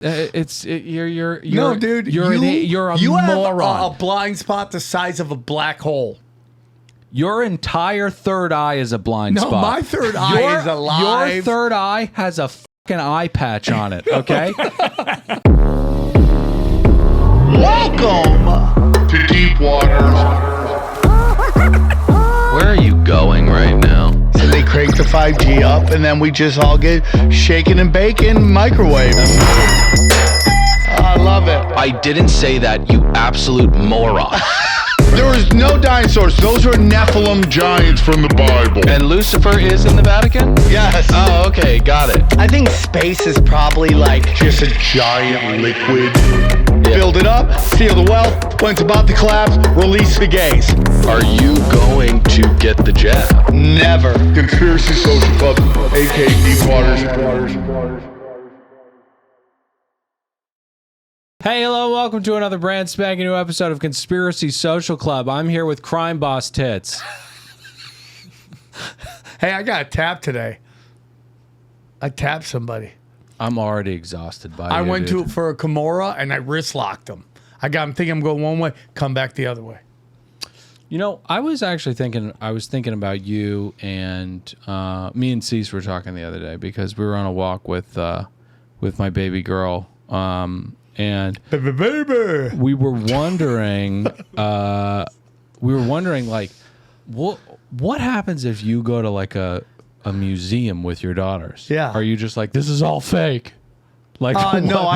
No, dude. You're a you moron. have a blind spot the size of a black hole. Your entire third eye is a blind spot. No, my third eye is alive. Your third eye has a fucking eye patch on it. Okay. Welcome to Deep Waters. Where are you going right now? So they crank the 5G up, and then we just all get shaken and baking microwave. I love it. I didn't say that, you absolute moron. There was no dinosaurs. Those were Nephilim giants from the Bible. And Lucifer is in the Vatican? Yes. Oh, okay, got it. I think space is probably like Just a giant liquid. Build it up, seal the well. When it's about to collapse, release the gays. Are you going to get the jab? Never. Conspiracy Social Club, aka Deep Waters. Hey, hello, welcome to another brand spanking new episode of Conspiracy Social Club. I'm here with Crime Boss Tits. Hey, I got a tap today. I tapped somebody. I'm already exhausted by I you, went dude. to for a Kimura and I wrist locked him. I got him thinking I'm going one way, come back the other way. You know, I was thinking about you and me and Cease were talking the other day because we were on a walk with my baby girl. And Baby. we were wondering, like, what happens if you go to like a museum with your daughters? Yeah. Are you just like, this is all fake? Like, No,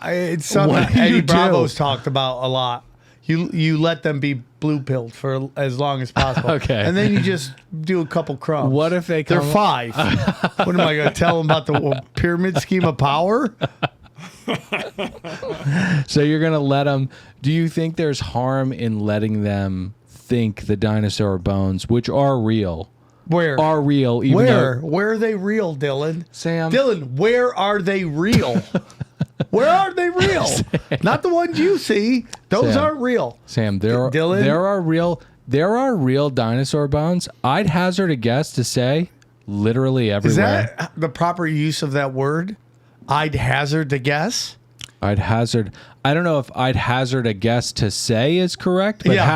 it's something What do you Eddie do? Bravo's talked about a lot. You let them be blue pilled for as long as possible. Okay. And then you just do a couple crumbs. What if they They're come? 5. What am I going to tell them about the pyramid scheme of power? So you're gonna let them? Do you think there's harm in letting them think the dinosaur bones, which are real, Where? are real? Even Where? though, Where are they real, Dylan? Sam? Dylan, where are they real? Where are they real? Not the ones you see. Those Sam. aren't real. Sam, Dylan? there are real dinosaur bones. I'd hazard a guess to say literally Is everywhere. that the proper use of that word? I'd hazard to guess. I don't know if I'd hazard a guess to say is correct, but Yeah.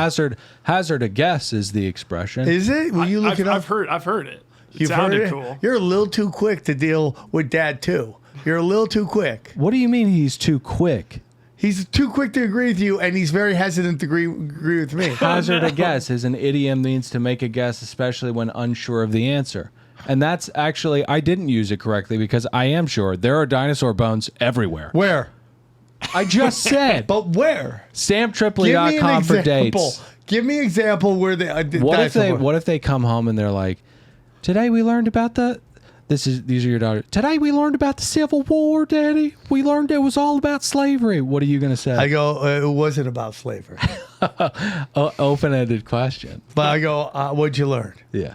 hazard a guess is the expression. Is it? Will you look it up? I've heard it. It You've sounded heard it? cool. You're a little too quick to deal with Dad too. You're a little too quick. What do you mean he's too quick? He's too quick to agree with you, and he's very hesitant to agree with me. Hazard a guess is an idiom means to make a guess, especially when unsure of the answer. And that's actually, I didn't use it correctly because I am sure there are dinosaur bones everywhere. Where? I just said. But where? SamTripoli.com for dates. Give me an example where they. What if they come home and they're like, today we learned about these are your daughters. Today we learned about the Civil War, Daddy. We learned it was all about slavery. What are you going to say? I go, it wasn't about slavery. Open-ended question. But I go, what'd you learn? Yeah.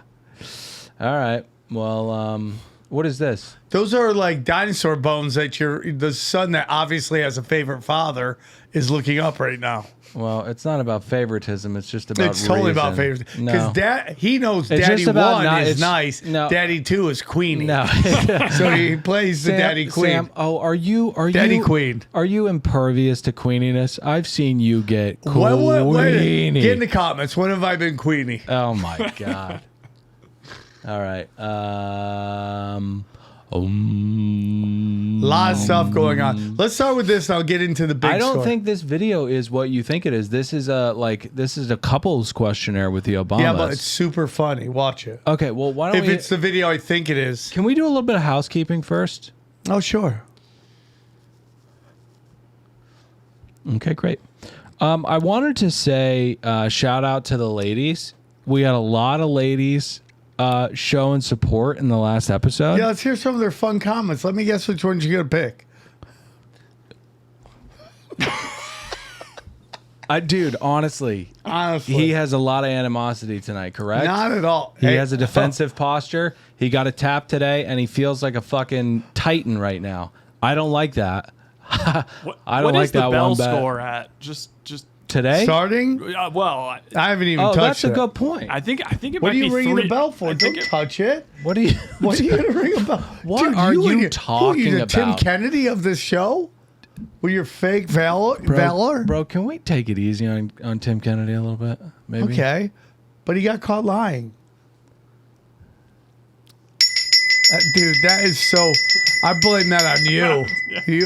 All right. Well, what is this? Those are like dinosaur bones that the son that obviously has a favorite father is looking up right now. Well, it's not about favoritism. It's just about It's totally about reason. favoritism. Because No. he knows It's Daddy just about 1 is it's- nice. no. Daddy 2 is Queenie. No. So he plays the Daddy Queen. Sam, are you Daddy Queen. Are you impervious to queeniness? I've seen you get Wait, queenie. get in the comments. When have I been Queenie? Oh my god. All right. A lot of stuff going on. Let's start with this. And I'll get into the big I don't story. think this video is what you think it is. This is a couples questionnaire with the Obamas. Yeah, but it's super funny. Watch it. okay. Well, why don't If we? it's the video I think it is. Can we do a little bit of housekeeping first? Oh, sure. Okay, great. I wanted to say shout out to the ladies. We had a lot of ladies showing support in the last episode. Yeah, let's hear some of their fun comments. Let me guess which ones you're going to pick. Dude, honestly, he has a lot of animosity tonight, correct? Not at all. He has a defensive posture. He got a tap today, and he feels like a fucking titan right now. I don't like that. I don't like that one What is the bit. bell score at? Just Today? Starting? well, I haven't even Oh, touched that's a it. good point. I think it What might are you be ringing 3. the bell for? I think Don't touch it. What are you? What are you going to ring a bell? What Dude, are you and your- talking who are you, the Tim about? Kennedy of this show? With your fake valor? Bro, can we take it easy on Tim Kennedy a little bit? Maybe. Okay. But he got caught lying. Dude, that is so... I blame that on you.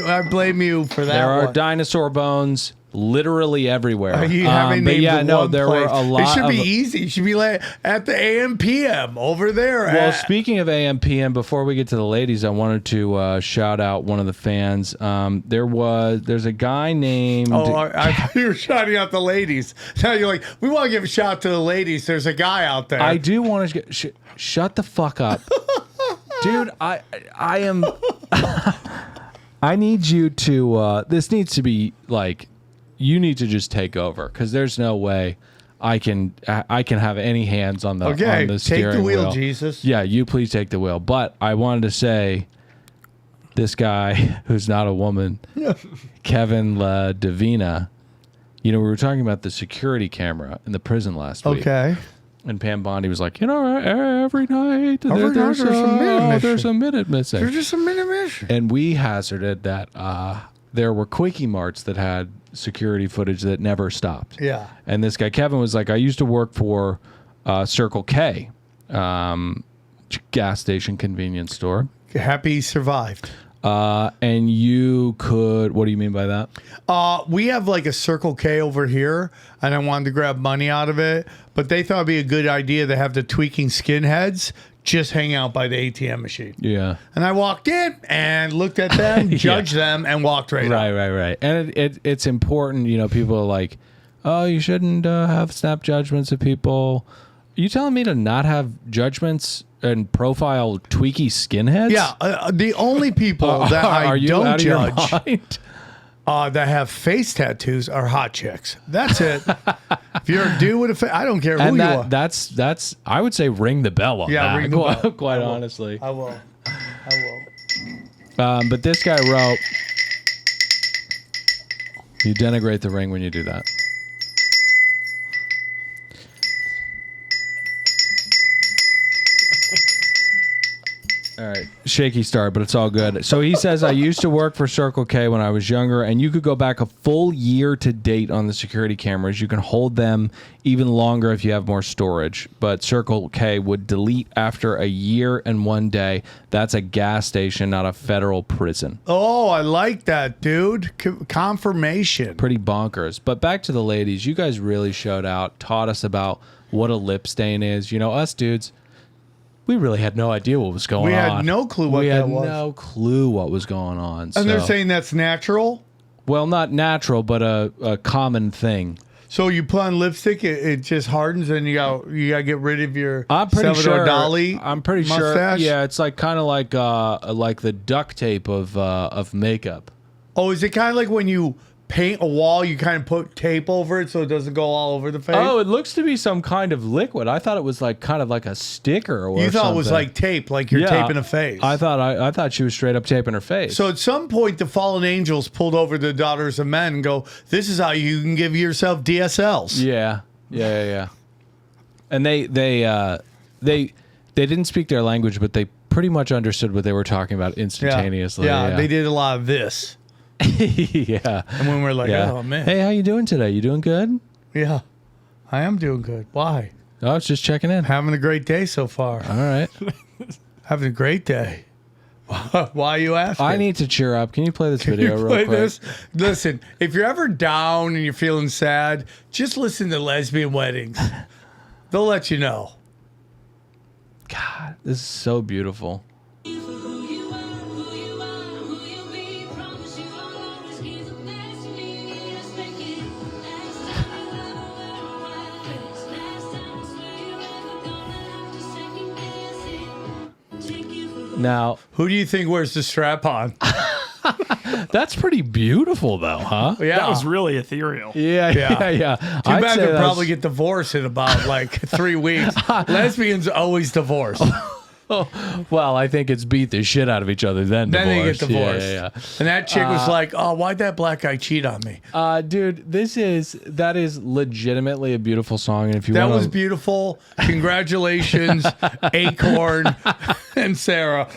I blame you for that There are one. dinosaur bones literally everywhere. You haven't but named yeah, the no, one there place. were a lot. It should be of, easy. It should be like at the AM PM over there. Well, speaking of AMPM, before we get to the ladies, I wanted to shout out one of the fans. There's a guy named. Oh, I thought you were shouting out the ladies. Now you're like, we want to give a shout out to the ladies. There's a guy out there. I do want to shut the fuck up, dude. I am. I need you to. This needs to be like. You need to just take over because there's no way I can have any hands on the Okay, on the steering take the wheel, wheel. Jesus. Yeah, you please take the wheel. But I wanted to say, this guy who's not a woman, Kevin La Divina. You know, we were talking about the security camera in the prison last week. Okay. And Pam Bondi was like, every night Every night there's a minute missing. there's a minute missing. There's just a minute mission. And we hazarded that there were Quickie Marts that had security footage that never stopped. Yeah. And this guy, Kevin, was like, I used to work for Circle K, gas station convenience store. Happy he survived. And you could, what do you mean by that? We have like a Circle K over here, and I wanted to grab money out of it, but they thought it'd be a good idea to have the tweaking skinheads just hang out by the ATM machine. Yeah. And I walked in and looked at them, judged them, and walked right out. Right. And it's important, you know, people are like, oh, you shouldn't have snap judgments of people. Are you telling me to not have judgments and profile tweaky skinheads? Yeah, the only people that I don't judge that have face tattoos are hot chicks. That's it. If you're a dude with a face, I don't care who you are. That's I would say ring the bell on that. Ring the bell. Quite honestly. I will. But this guy wrote, you denigrate the ring when you do that. All right, shaky start, but it's all good. So he says, I used to work for Circle K when I was younger, and you could go back a full year to date on the security cameras. You can hold them even longer if you have more storage, but Circle K would delete after a year and 1 day. That's a gas station, not a federal prison. Oh, I like that, dude. Confirmation. Pretty bonkers. But back to the ladies. You guys really showed out, taught us about what a lip stain is. You know, us dudes, we really had no idea what was going on. We had no clue what that was. We had no clue what was going on. And they're saying that's natural? Well, not natural, but a common thing. So you put on lipstick, it just hardens, and you got to get rid of your I'm pretty Salvador sure. Dali I'm pretty mustache. sure. Yeah, it's like kind of like the duct tape of makeup. Oh, is it kind of like when you paint a wall, you kind of put tape over it so it doesn't go all over the face? Oh, it looks to be some kind of liquid. I thought it was like kind of like a sticker or you thought something. it was like tape, like you're taping a face. I thought she was straight up taping her face. So at some point, the fallen angels pulled over the daughters of men and go, "This is how you can give yourself DSLs." Yeah. And they didn't speak their language, but they pretty much understood what they were talking about instantaneously. Yeah, they did a lot of this. Yeah. And when we're like, oh man, hey, how you doing today? You doing good? Yeah, I am doing good. Why? I was just checking in. Having a great day so far. All right. Having a great day. Why are you asking? I need to cheer up. Can you play this video real quick? This? Listen, if you're ever down and you're feeling sad, just listen to Lesbian Weddings. They'll let you know. God, this is so beautiful. Now, who do you think wears the strap on? That's pretty beautiful, though, huh? Yeah, that was really ethereal. Yeah. Too bad they'll probably get divorced in about like 3 weeks. Lesbians always divorce. Well, I think it's beat the shit out of each other, then they get divorced. Yeah. And that chick was like, "Oh, why'd that black guy cheat on me?" Dude, that is legitimately a beautiful song. And if you that was beautiful. Congratulations, Acorn and Sarah.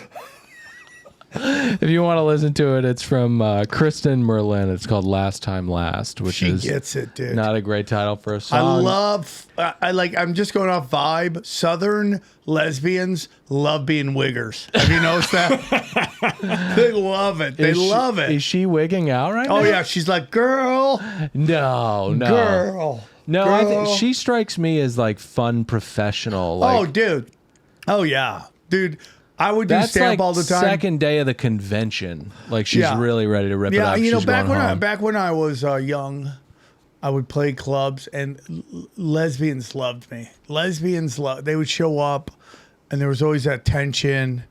If you want to listen to it, it's from Kristen Merlin. It's called Last Time Last, which She is gets it, dude. not a great title for a I song. love, I'm just going off vibe. Southern lesbians love being wiggers. Have you noticed that? They love it. They love it. Is she wigging out right now? Oh, yeah. She's like, girl, No. girl. No, girl. I think she strikes me as like fun professional. Like, Oh, dude. Oh, yeah. Dude, I would do that's stamp like all the time. second day of the convention. Like she's Yeah. really ready to rip it up. You know, She's back going when home. back when I was young, I would play clubs, and lesbians loved me. They would show up, and there was always that tension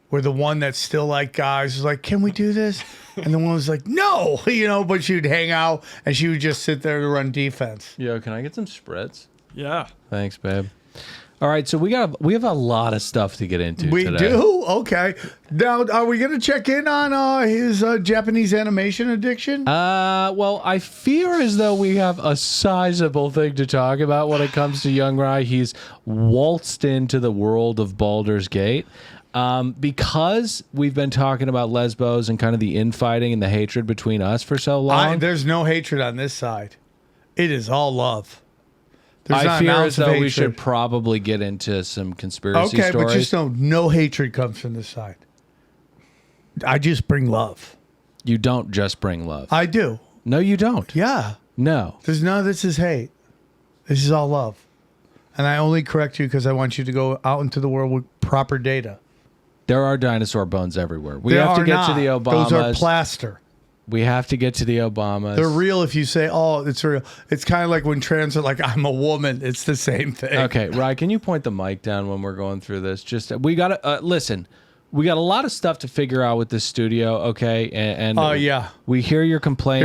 where the one that still liked guys was like, "Can we do this?" And the one was like, "No," but she would hang out, and she would just sit there to run defense. Yo, can I get some spritz? Yeah. Thanks, babe. All right, so we have a lot of stuff to get into We today. do? Okay. Now, are we going to check in on his Japanese animation addiction? Well, I fear as though we have a sizable thing to talk about when it comes to young Rai. He's waltzed into the world of Baldur's Gate. Because we've been talking about Lesbos and kind of the infighting and the hatred between us for so long. There's no hatred on this side. It is all love. There's I not an fear ounce as of though we hatred. should probably get into some conspiracy Okay, stories. but just know no hatred comes from this side. I just bring love. You don't just bring love. I do. No, you don't. Yeah. No. There's none of this is hate. This is all love. And I only correct you because I want you to go out into the world with proper data. There are dinosaur bones everywhere. We They have to are get not. to the Obamas. Those are plaster. We have to get to the Obamas. They're real if you say, oh, it's real. It's kind of like when trans are like, I'm a woman. It's the same thing. Okay, Rye, can you point the mic down when we're going through this? Just we got to listen. We got a lot of stuff to figure out with this studio. Okay, and yeah. we hear your complaint.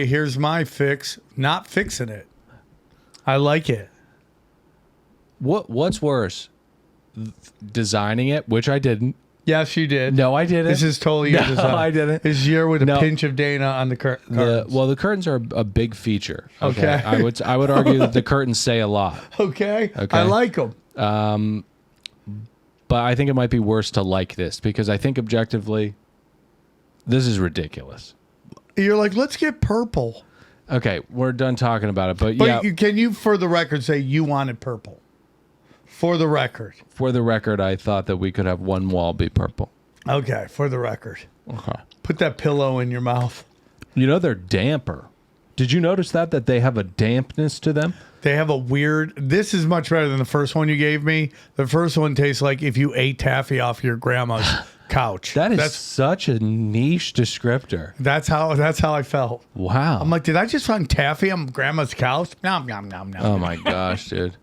Here's my fix. Not fixing it. I like it. What's worse, designing it, which I didn't. Yes, you did. No, I didn't. This is totally your No, design. I didn't. It's your with a No. pinch of Dana on the curtains. The curtains are a big feature. Okay. I would argue that the curtains say a lot. Okay. Okay. I like them. But I think it might be worse to like this because I think objectively, this is ridiculous. You're like, let's get purple. Okay, we're done talking about it. But But yeah, can you, for the record, say you wanted purple? For the record. for the record, I thought that we could have one wall be purple. Okay, for the record. Okay. Put that pillow in your mouth. You know, they're damper. Did you notice that they have a dampness to them? They have a weird. This is much better than the first one you gave me. The first one tastes like if you ate taffy off your grandma's couch. That's such a niche descriptor. That's how I felt. Wow. I'm like, did I just find taffy on grandma's couch? Nom nom nom nom. Oh my gosh, dude.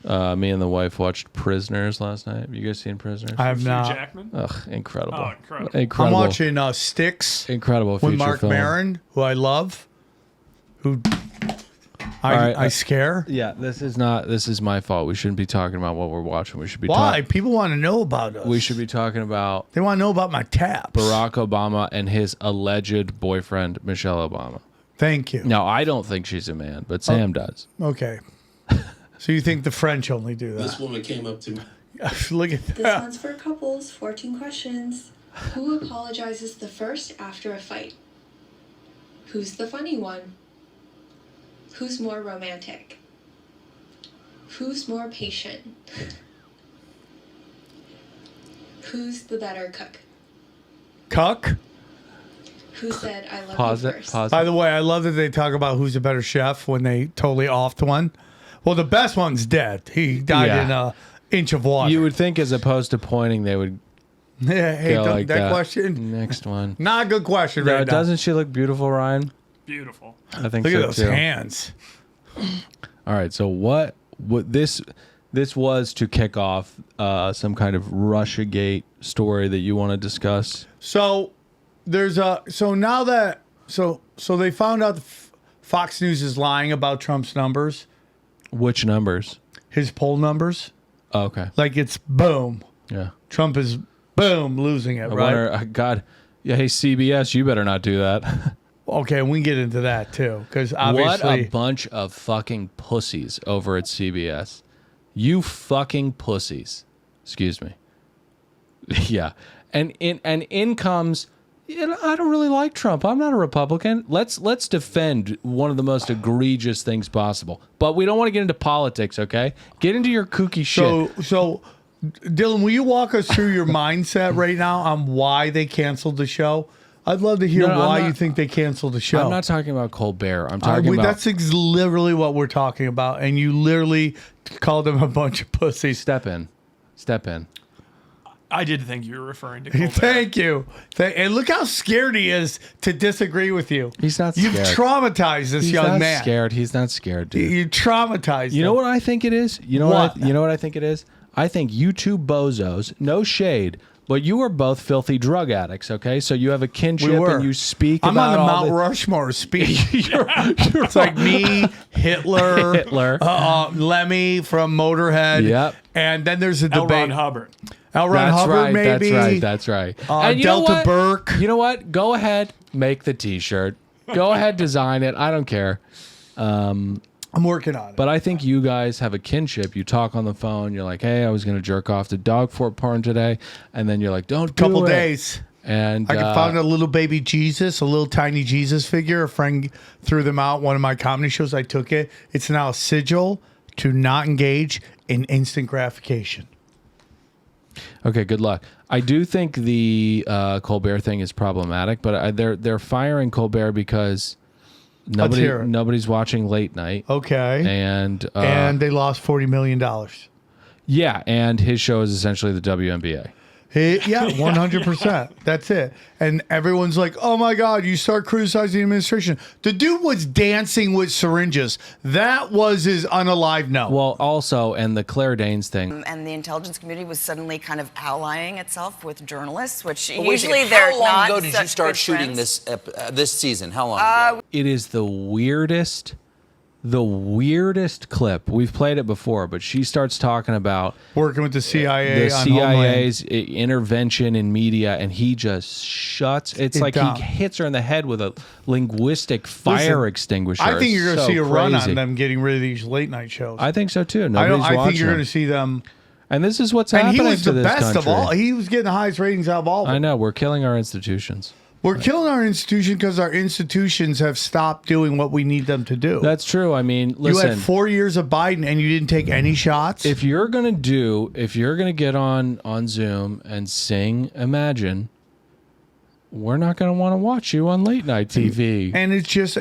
Me and the wife watched Prisoners last night. Have you guys seen Prisoners? I have Hugh not. Jackman? Ugh, incredible. Oh, incredible. Incredible. I'm watching Sticks Incredible with feature Mark film. Maron, who I love, who right, I scare. Yeah, this is my fault. We shouldn't be talking about what we're watching. We should be Why? People want to know about us. We should be talking about They want to know about my taps. Barack Obama and his alleged boyfriend, Michelle Obama. Thank you. Now, I don't think she's a man, but Sam does. Okay. So you think the French only do that? This woman came up to me. Look at This that. one's for couples. 14 questions. Who apologizes the first after a fight? Who's the funny one? Who's more romantic? Who's more patient? Who's the better cook? Cuck. Who said I love Pause you it. first? Pause By it. the way, I love that they talk about who's a better chef when they totally offed one. Well, the best one's dead. He died Yeah. in an inch of water. You would think, as opposed to pointing, they would hey, go don't- like that question. Next one. Not a good question No, right now. doesn't she look beautiful, Ryan? Beautiful. I think Look so at those too. hands. All right. So what this was to kick off some kind of Russiagate story that you want to discuss. So there's now that they found out Fox News is lying about Trump's numbers, Which numbers? his poll numbers. Oh, okay. Like it's boom. Yeah. Trump is boom losing it, I right? wonder, God, yeah, hey, CBS, you better not do that. Okay, we can get into that too, because What obviously a bunch of fucking pussies over at CBS. You fucking pussies. Excuse me. Yeah. And in comes, I don't really like Trump. I'm not a Republican. Let's defend one of the most egregious things possible. But we don't want to get into politics, okay? Get into your kooky shit. So, Dylan, will you walk us through your mindset right now on why they canceled the show? I'd love to hear why you think they canceled the show. I'm not talking about Colbert. I'm talking about... That's literally what we're talking about. And you literally called them a bunch of pussies. Step in. I did think you were referring to Colbert. Thank you. And look how scared he is to disagree with you. He's not scared. You've traumatized this young man. He's not scared, dude. You traumatized him. You know what I think it is? You know what I think it is? I think you two bozos, no shade, but you are both filthy drug addicts, okay? So you have a kinship and you speak I'm about on the Mount Rushmore speech. It's like me, Hitler, Lemmy from Motorhead. Yep. And then there's a L. debate. Ron Hubbard. L. Ron Hubbard, maybe. That's right. And Delta Burke. You know what? Go ahead, make the T-shirt. Go ahead, design it. I don't care. I'm working on it. But I think you guys have a kinship. You talk on the phone. You're like, hey, I was going to jerk off to dog fort porn today. And then you're like, don't do Couple it. days. And I found a little baby Jesus, a little tiny Jesus figure. A friend threw them out. One of my comedy shows, I took it. It's now a sigil to not engage in instant gratification. Okay, good luck. I do think the Colbert thing is problematic, but they're firing Colbert because nobody's watching late night. Okay. And they lost $40 million. Yeah, and his show is essentially the WNBA. Yeah, 100%. That's it. And everyone's like, oh my God, you start criticizing the administration. The dude was dancing with syringes. That was his unalive no. Well, also, and the Claire Danes thing. And the intelligence community was suddenly kind of allying itself with journalists, which But usually wait a second, they're how long not ago did you such start good shooting friends. this season? How long ago? It is the weirdest clip. We've played it before, but she starts talking about working with the CIA, the CIA's intervention in media, and he just shuts. It's like down. he hits her in the head with a linguistic fire extinguisher. I think you're going to see a run crazy. on them getting rid of these late night shows. I think so too. I think you're going to see them. And this is what's And happening he was to the this best country. of all. He was getting the highest ratings out of all of them. I know. We're killing our institutions. We're killing our institution because our institutions have stopped doing what we need them to do. That's true. I mean, listen. You had 4 years of Biden and you didn't take any shots. If you're gonna get on Zoom and sing Imagine, we're not gonna want to watch you on late night TV. And it's just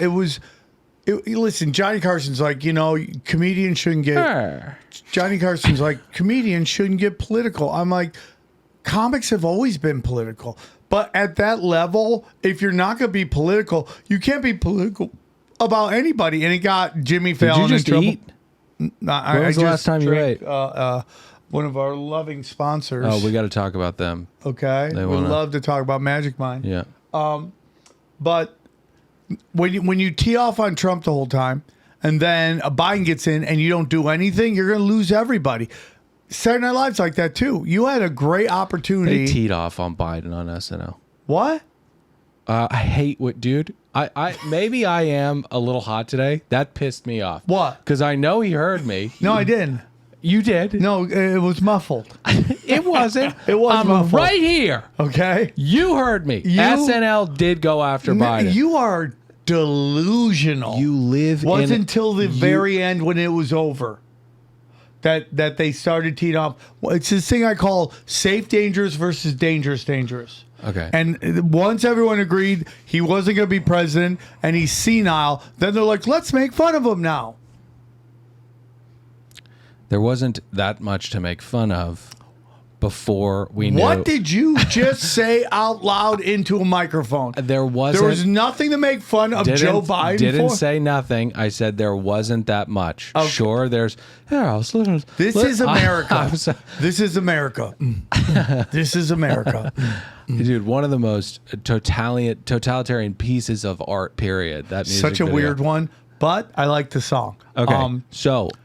listen, Johnny Carson's like, comedians shouldn't get. Johnny Carson's like, comedians shouldn't get political. I'm like, comics have always been political. But at that level, if you're not going to be political, you can't be political about anybody. And it got Jimmy Fallon Did you just in trouble. eat? No, When was the last time you ate? One of our loving sponsors. Oh, we got to talk about them. Okay. We'd love to talk about Magic Mind. Yeah. But when you tee off on Trump the whole time, and then Biden gets in and you don't do anything, you're going to lose everybody. Saturday Night Live's like that too. You had a great opportunity. They teed off on Biden on SNL. What? I hate what, dude. I maybe I am a little hot today. That pissed me off. What? Because I know he heard me. No, I didn't. You did. No, it was muffled. It wasn't. It was I'm muffled. right here. Okay. You heard me. SNL did go after Biden. You are delusional. You live wasn't in until the very end when it was over that they started teeing off. It's this thing I call safe dangerous versus dangerous dangerous. Okay. And once everyone agreed he wasn't going to be president and he's senile, then they're like, let's make fun of him now. There wasn't that much to make fun of before we knew. What did you just say out loud into a microphone? There wasn't. There was nothing to make fun of Joe Biden Didn't for. say nothing. I said there wasn't that much. Okay. Sure, there's. This is America. This is America. This is America. Dude, one of the most totalitarian pieces of art, period. That music Such a video. weird one. but I like the song. Okay.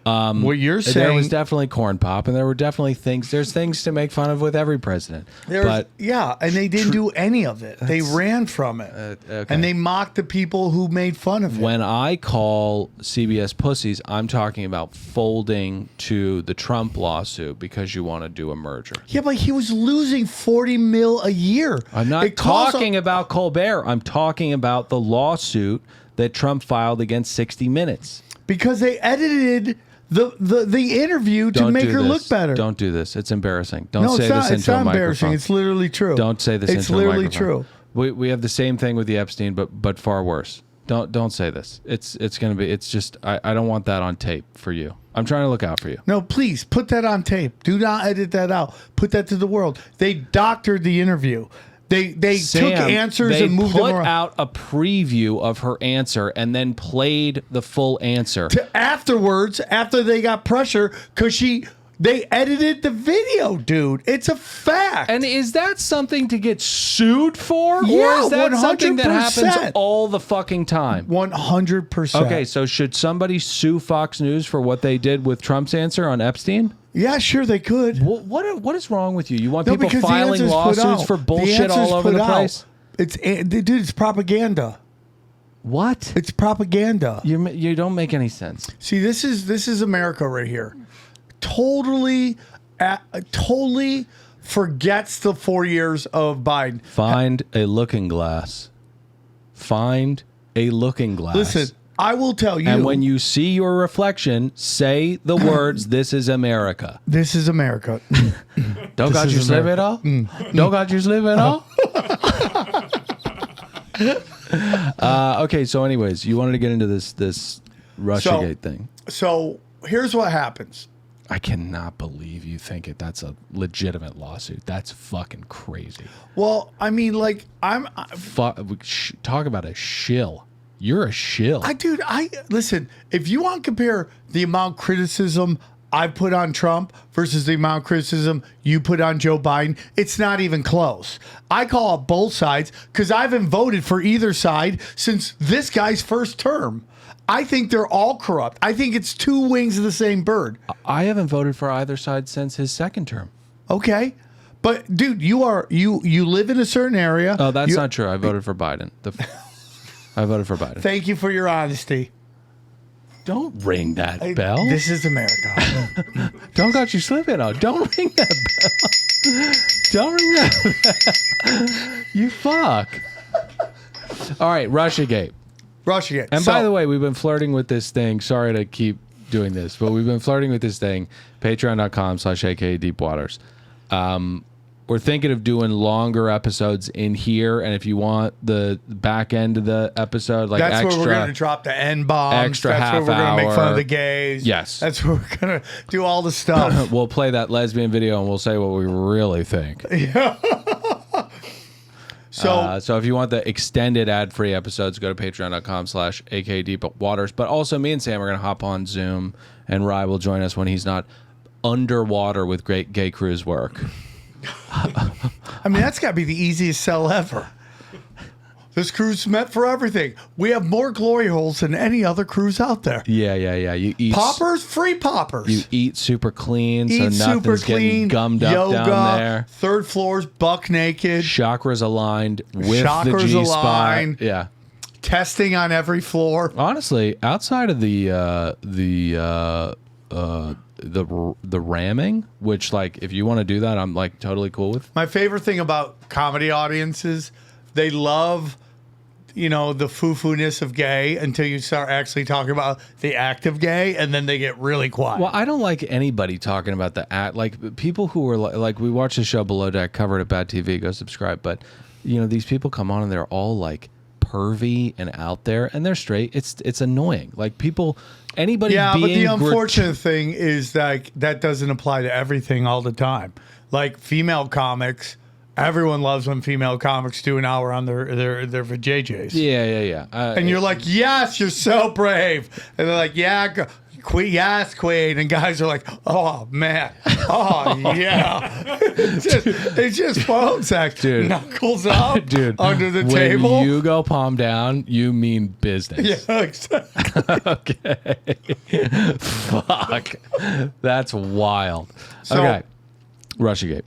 What you're there saying- was definitely corn pop, and there were definitely things. There's things to make fun of with every president. But yeah, and they didn't do any of it. They ran from it, okay. and they mocked the people who made fun of it. when I call CBS pussies, I'm talking about folding to the Trump lawsuit because you want to do a merger. Yeah, but he was losing $40 million a year. I'm not talking about Colbert. I'm talking about the lawsuit that Trump filed against 60 Minutes. Because they edited the interview to make her look better. Don't do this. It's embarrassing. Don't No, say it's not, this it's into not a embarrassing. microphone. It's literally true. Don't say this it's into a literally microphone. true. We have the same thing with the Epstein, but far worse. Don't say this. It's gonna be. It's just I don't want that on tape for you. I'm trying to look out for you. No, please put that on tape. Do not edit that out. Put that to the world. They doctored the interview. They took answers and moved them put around. out a preview of her answer and then played the full answer. Afterwards, after they got pressure, because they edited the video, dude. It's a fact. And is that something to get sued for? Yeah, or is that something that 100%. happens all the fucking time? 100%. Okay, so should somebody sue Fox News for what they did with Trump's answer on Epstein? Yeah, sure they could. What is wrong with you? You want No, people because the filing answer's put lawsuits out. for The bullshit all answer's over put the out. place? Dude, it's propaganda. What? It's propaganda. You don't make any sense. See, this is America right here. Totally forgets the 4 years of Biden. Find a looking glass. Find a looking glass. Listen, I will tell you. And when you see your reflection, say the words, "This is America." This is America. Don't got is you sleep at all? Don't got you sleep at all? Okay, so anyways, you wanted to get into this Russiagate thing. So here's what happens. I cannot believe you think that's a legitimate lawsuit. That's fucking crazy. Well, I mean, like, Talk about a shill. You're a shill. Listen, if you want to compare the amount of criticism I put on Trump versus the amount of criticism you put on Joe Biden, it's not even close. I call out both sides because I haven't voted for either side since this guy's first term. I think they're all corrupt. I think it's two wings of the same bird. I haven't voted for either side since his second term. Okay. But dude, you live in a certain area. Oh, that's not true. I voted for Biden. I voted for Biden. Thank you for your honesty. Don't ring that bell. This is America. Don't got you slipping out. Don't ring that bell. Don't ring that bell. You fuck. All right, Russiagate. Russiagate. And by the way, we've been flirting with this thing. Sorry to keep doing this, but we've been flirting with this thing. Patreon.com/AKDeepwaters. We're thinking of doing longer episodes in here, and if you want the back end of the episode, like that's extra, where we're going to drop the N-bombs. extra that's half where we're going to make fun hour. of the gays. Yes. That's where we're going to do all the stuff. we'll play that lesbian video and we'll say what we really think. So if you want the extended ad-free episodes, go to patreon.com/AKDeepwaters. But also me and Sam are going to hop on Zoom, and Rye will join us when he's not underwater with great gay cruise work. I mean, that's got to be the easiest sell ever. This cruise meant for everything. We have more glory holes than any other cruise out there. Yeah. You eat Poppers, free poppers. You eat super clean, Eat so super nothing's getting clean. gummed Yoga, up down there. Third floor's buck naked. Chakras aligned with the Chakras G-spot. aligned. Yeah. Testing on every floor. Honestly, outside of the ramming, which, like, if you want to do that, I'm like totally cool with. My favorite thing about comedy audiences, they love, the foo-foo-ness of gay until you start actually talking about the act of gay, and then they get really quiet. Well, I don't like anybody talking about the act. Like, people who are like we watch the show Below Deck, covered at Bad TV. Go subscribe. But these people come on and they're all like pervy and out there, and they're straight. It's annoying. Like, anybody. Yeah, but being the unfortunate thing is that doesn't apply to everything all the time. Like female comics, everyone loves when female comics do an hour on their vajayjays. Yeah. And you're like, yes, you're so brave. And they're like, yeah, Queen, yes, Queen. And guys are like, oh, man. Oh, yeah. it's just phone sex. Dude. Knuckles up Dude, under the when table. you go palm down, you mean business. Yeah, exactly. Okay. Fuck. That's wild. So- okay. Russiagate.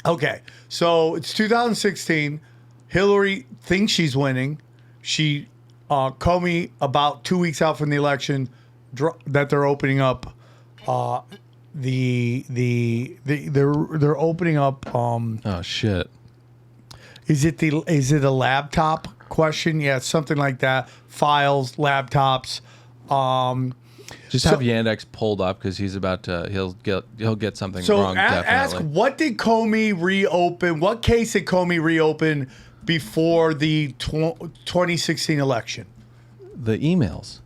Okay, so it's 2016. Hillary thinks she's winning. She, Comey, about 2 weeks out from the election, that they're opening up. They're opening up. Oh shit. Is it a laptop question? Yeah, something like that. Files, laptops. Just have Yandex pulled up because he's about to. He'll get something wrong. Ask Definitely. what did Comey reopen? What case did Comey reopen before the 2016 election? The emails.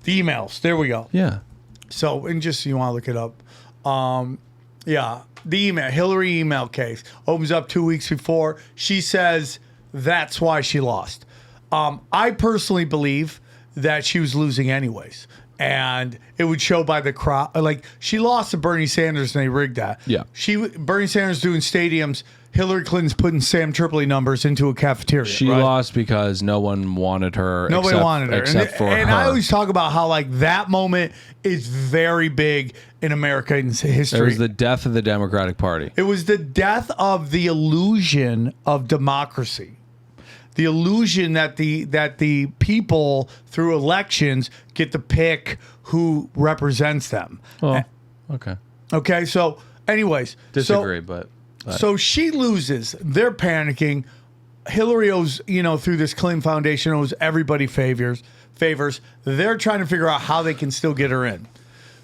The emails. There we go. Yeah. So, and just so you want to look it up, yeah, the Hillary email case opens up 2 weeks before. She says that's why she lost. I personally believe that she was losing anyways. And it would show by the crowd. Like, she lost to Bernie Sanders and they rigged that. Yeah. Bernie Sanders doing stadiums. Hillary Clinton's putting Sam Tripoli numbers into a cafeteria. She lost because no one wanted her. Nobody wanted her. Except for her. And I always talk about how, like, that moment is very big in American history. It was the death of the Democratic Party. It was the death of the illusion of democracy. The illusion that the people through elections get to pick who represents them. Well, okay. Okay, so anyways. Disagree, but. So she loses. They're panicking. Hillary owes, through this Clinton Foundation, owes everybody favors. They're trying to figure out how they can still get her in.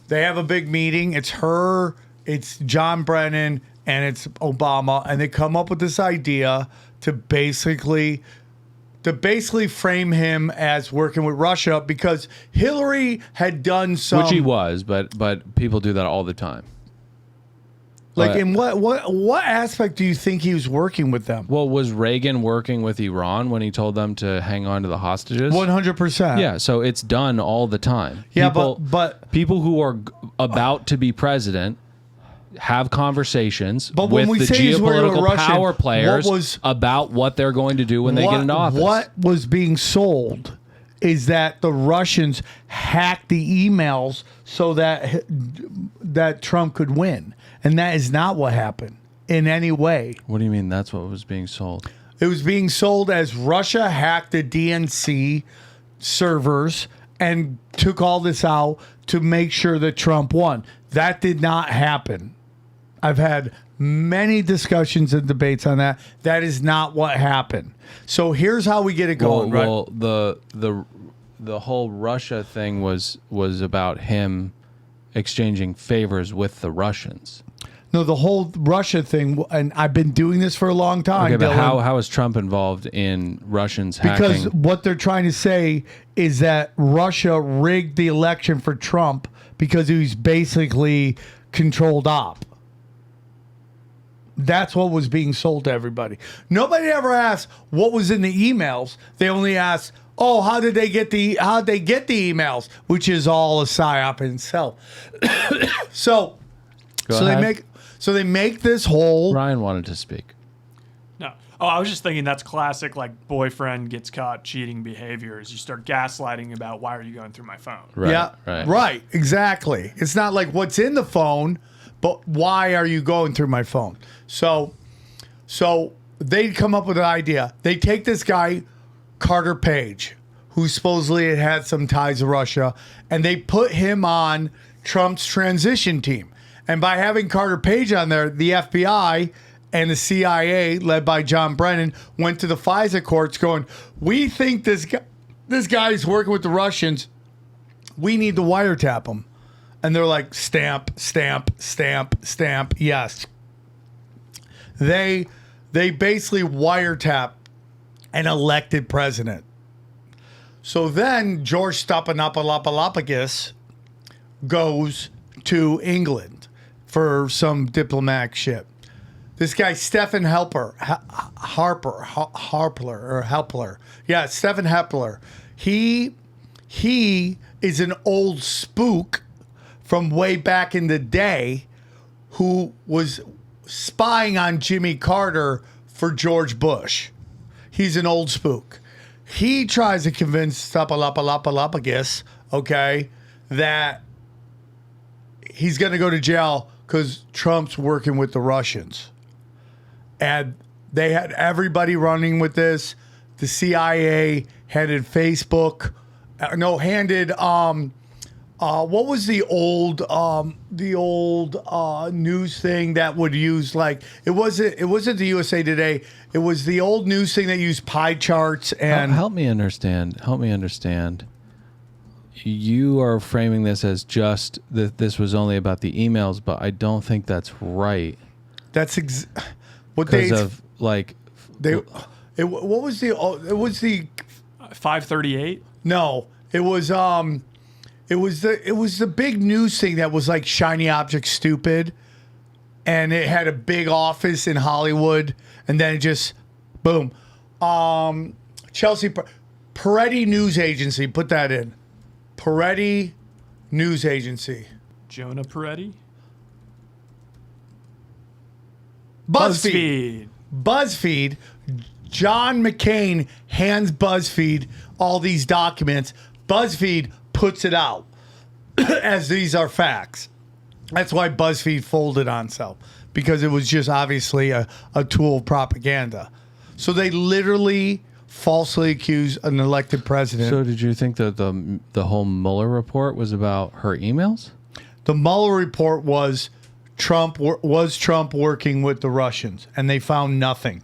They have a big meeting. It's her, it's John Brennan, and it's Obama, and they come up with this idea to basically frame him as working with Russia because Hillary had done some, Which he was, but people do that all the time. like, in what aspect do you think he was working with them? Well, was Reagan working with Iran when he told them to hang on to the hostages? 100%. Yeah, so it's done all the time. Yeah, people, but people who are about to be president have conversations But when with we the say he's working with geopolitical Russia, power players what was- about what they're going to do when they get into office. What was being sold is that the Russians hacked the emails so that Trump could win. And that is not what happened in any way. What do you mean that's what was being sold? It was being sold as Russia hacked the DNC servers and took all this out to make sure that Trump won. That did not happen. I've had many discussions and debates on that. That is not what happened. So here's how we get it going. Well, the whole Russia thing was about him exchanging favors with the Russians. No, the whole Russia thing, and I've been doing this for a long time. Okay, but Dylan, how is Trump involved in Russians because hacking? what they're trying to say is that Russia rigged the election for Trump because he was basically controlled op. That's what was being sold to everybody. Nobody ever asked what was in the emails. They only asked, "Oh, how did they get the emails?" Which is all a psyop in itself. So ahead. they make this whole. Ryan wanted to speak. No. Oh, I was just thinking that's classic, like, boyfriend gets caught cheating behaviors. You start gaslighting about why are you going through my phone? Right, Right, exactly. It's not like what's in the phone, but why are you going through my phone? So they come up with an idea. They take this guy, Carter Page, who supposedly had some ties to Russia, and they put him on Trump's transition team. And by having Carter Page on there, the FBI and the CIA, led by John Brennan, went to the FISA courts going, we think this guy is working with the Russians. We need to wiretap him. And they're like, stamp, stamp, stamp, stamp, yes. They basically wiretap an elected president. So then George Stephanopoulos goes to England for some diplomatic shit. This guy, Stephen Helpler. Yeah, Stephen Helpler. He is an old spook from way back in the day who was spying on Jimmy Carter for George Bush. He's an old spook. He tries to convince Tapalapalapalapagis, okay, that he's going to go to jail because Trump's working with the Russians. And they had everybody running with this. The CIA handed Facebook, what was the old news thing that would use, like, it wasn't the USA Today. It was the old news thing that used pie charts and help me understand. You are framing this as just that this was only about the emails, but I don't think that's right. That's what because of like it was the 538. No, it was the big news thing that was like shiny object stupid, and it had a big office in Hollywood, and then it just boom. Chelsea Peretti News Agency, put that in. Peretti News Agency. Jonah Peretti. BuzzFeed. John McCain hands BuzzFeed all these documents. BuzzFeed puts it out as these are facts. That's why BuzzFeed folded on itself, because it was just obviously a tool of propaganda. So they literally falsely accused an elected president. So did you think that the whole Mueller report was about her emails? The Mueller report was Trump working with the Russians, and they found nothing.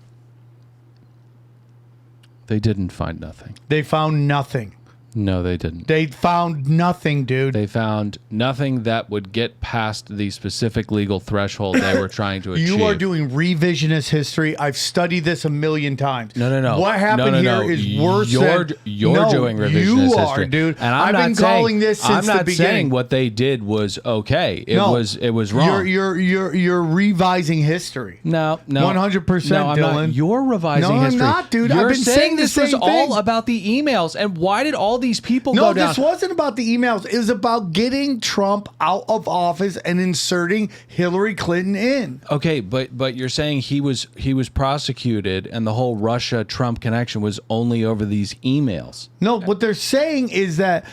They didn't find nothing. They found nothing. No, they didn't. They found nothing, dude. They found nothing that would get past the specific legal threshold they were trying to achieve. You are doing revisionist history. I've studied this a million times. No. What happened here is worse than... You're doing revisionist you history. are, dude. And I've been calling this since the beginning. I'm not saying what they did was okay. It was wrong. You're revising history. No. 100%, I'm Dylan. Not. You're revising history. No, I'm not, dude. You're I've been saying this was all about the emails. And why did all these people go down? No, this wasn't about the emails. It was about getting Trump out of office and inserting Hillary Clinton in. Okay, but you're saying he was prosecuted, and the whole Russia-Trump connection was only over these emails. No, what they're saying is that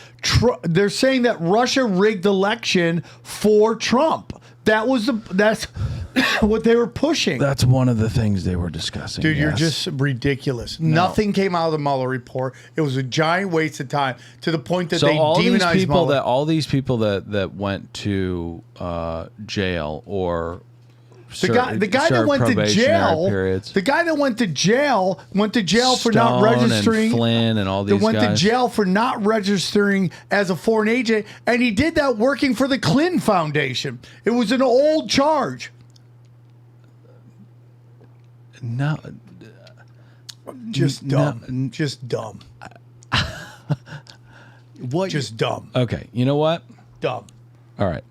Russia rigged election for Trump. That's what they were pushing. That's one of the things they were discussing. Dude, you're just ridiculous. No. Nothing came out of the Mueller report. It was a giant waste of time, to the point that they demonized Mueller. All these people that went to jail or the guy that went to jail. Periods. The guy that went to jail for not registering. And Flynn and all these guys. Went to jail for not registering as a foreign agent, and he did that working for the Clinton Foundation. It was an old charge. No, just dumb. Just dumb. What? Just dumb. Okay, you know what? Dumb. All right.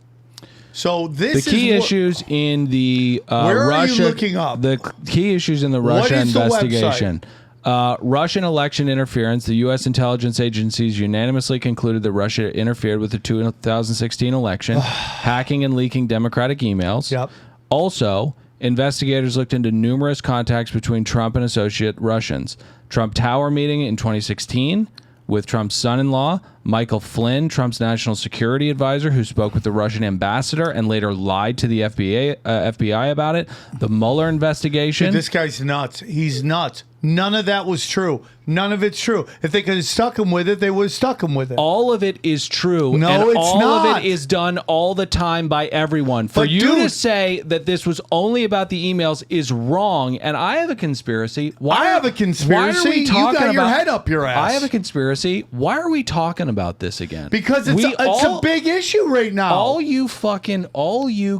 So this the key issues in the where Russia. Are you looking up? The key issues in the Russia investigation. Russian election interference. The U.S. intelligence agencies unanimously concluded that Russia interfered with the 2016 election, hacking and leaking Democratic emails. Yep. Also, investigators looked into numerous contacts between Trump and associate Russians. Trump Tower meeting in 2016 with Trump's son-in-law, Michael Flynn, Trump's national security advisor, who spoke with the Russian ambassador and later lied to the FBI about it. The Mueller investigation. Dude, this guy's nuts. He's nuts. None of that was true. None of it's true. If they could have stuck him with it, they would have stuck him with it. All of it is true. No, and it's all not. of it is done all the time by everyone. For you to say that this was only about the emails is wrong, and I have a conspiracy. I have a conspiracy. Why are we talking you got your about, head up your ass. I have a conspiracy. Why are we talking about this again? Because it's a big issue right now. All you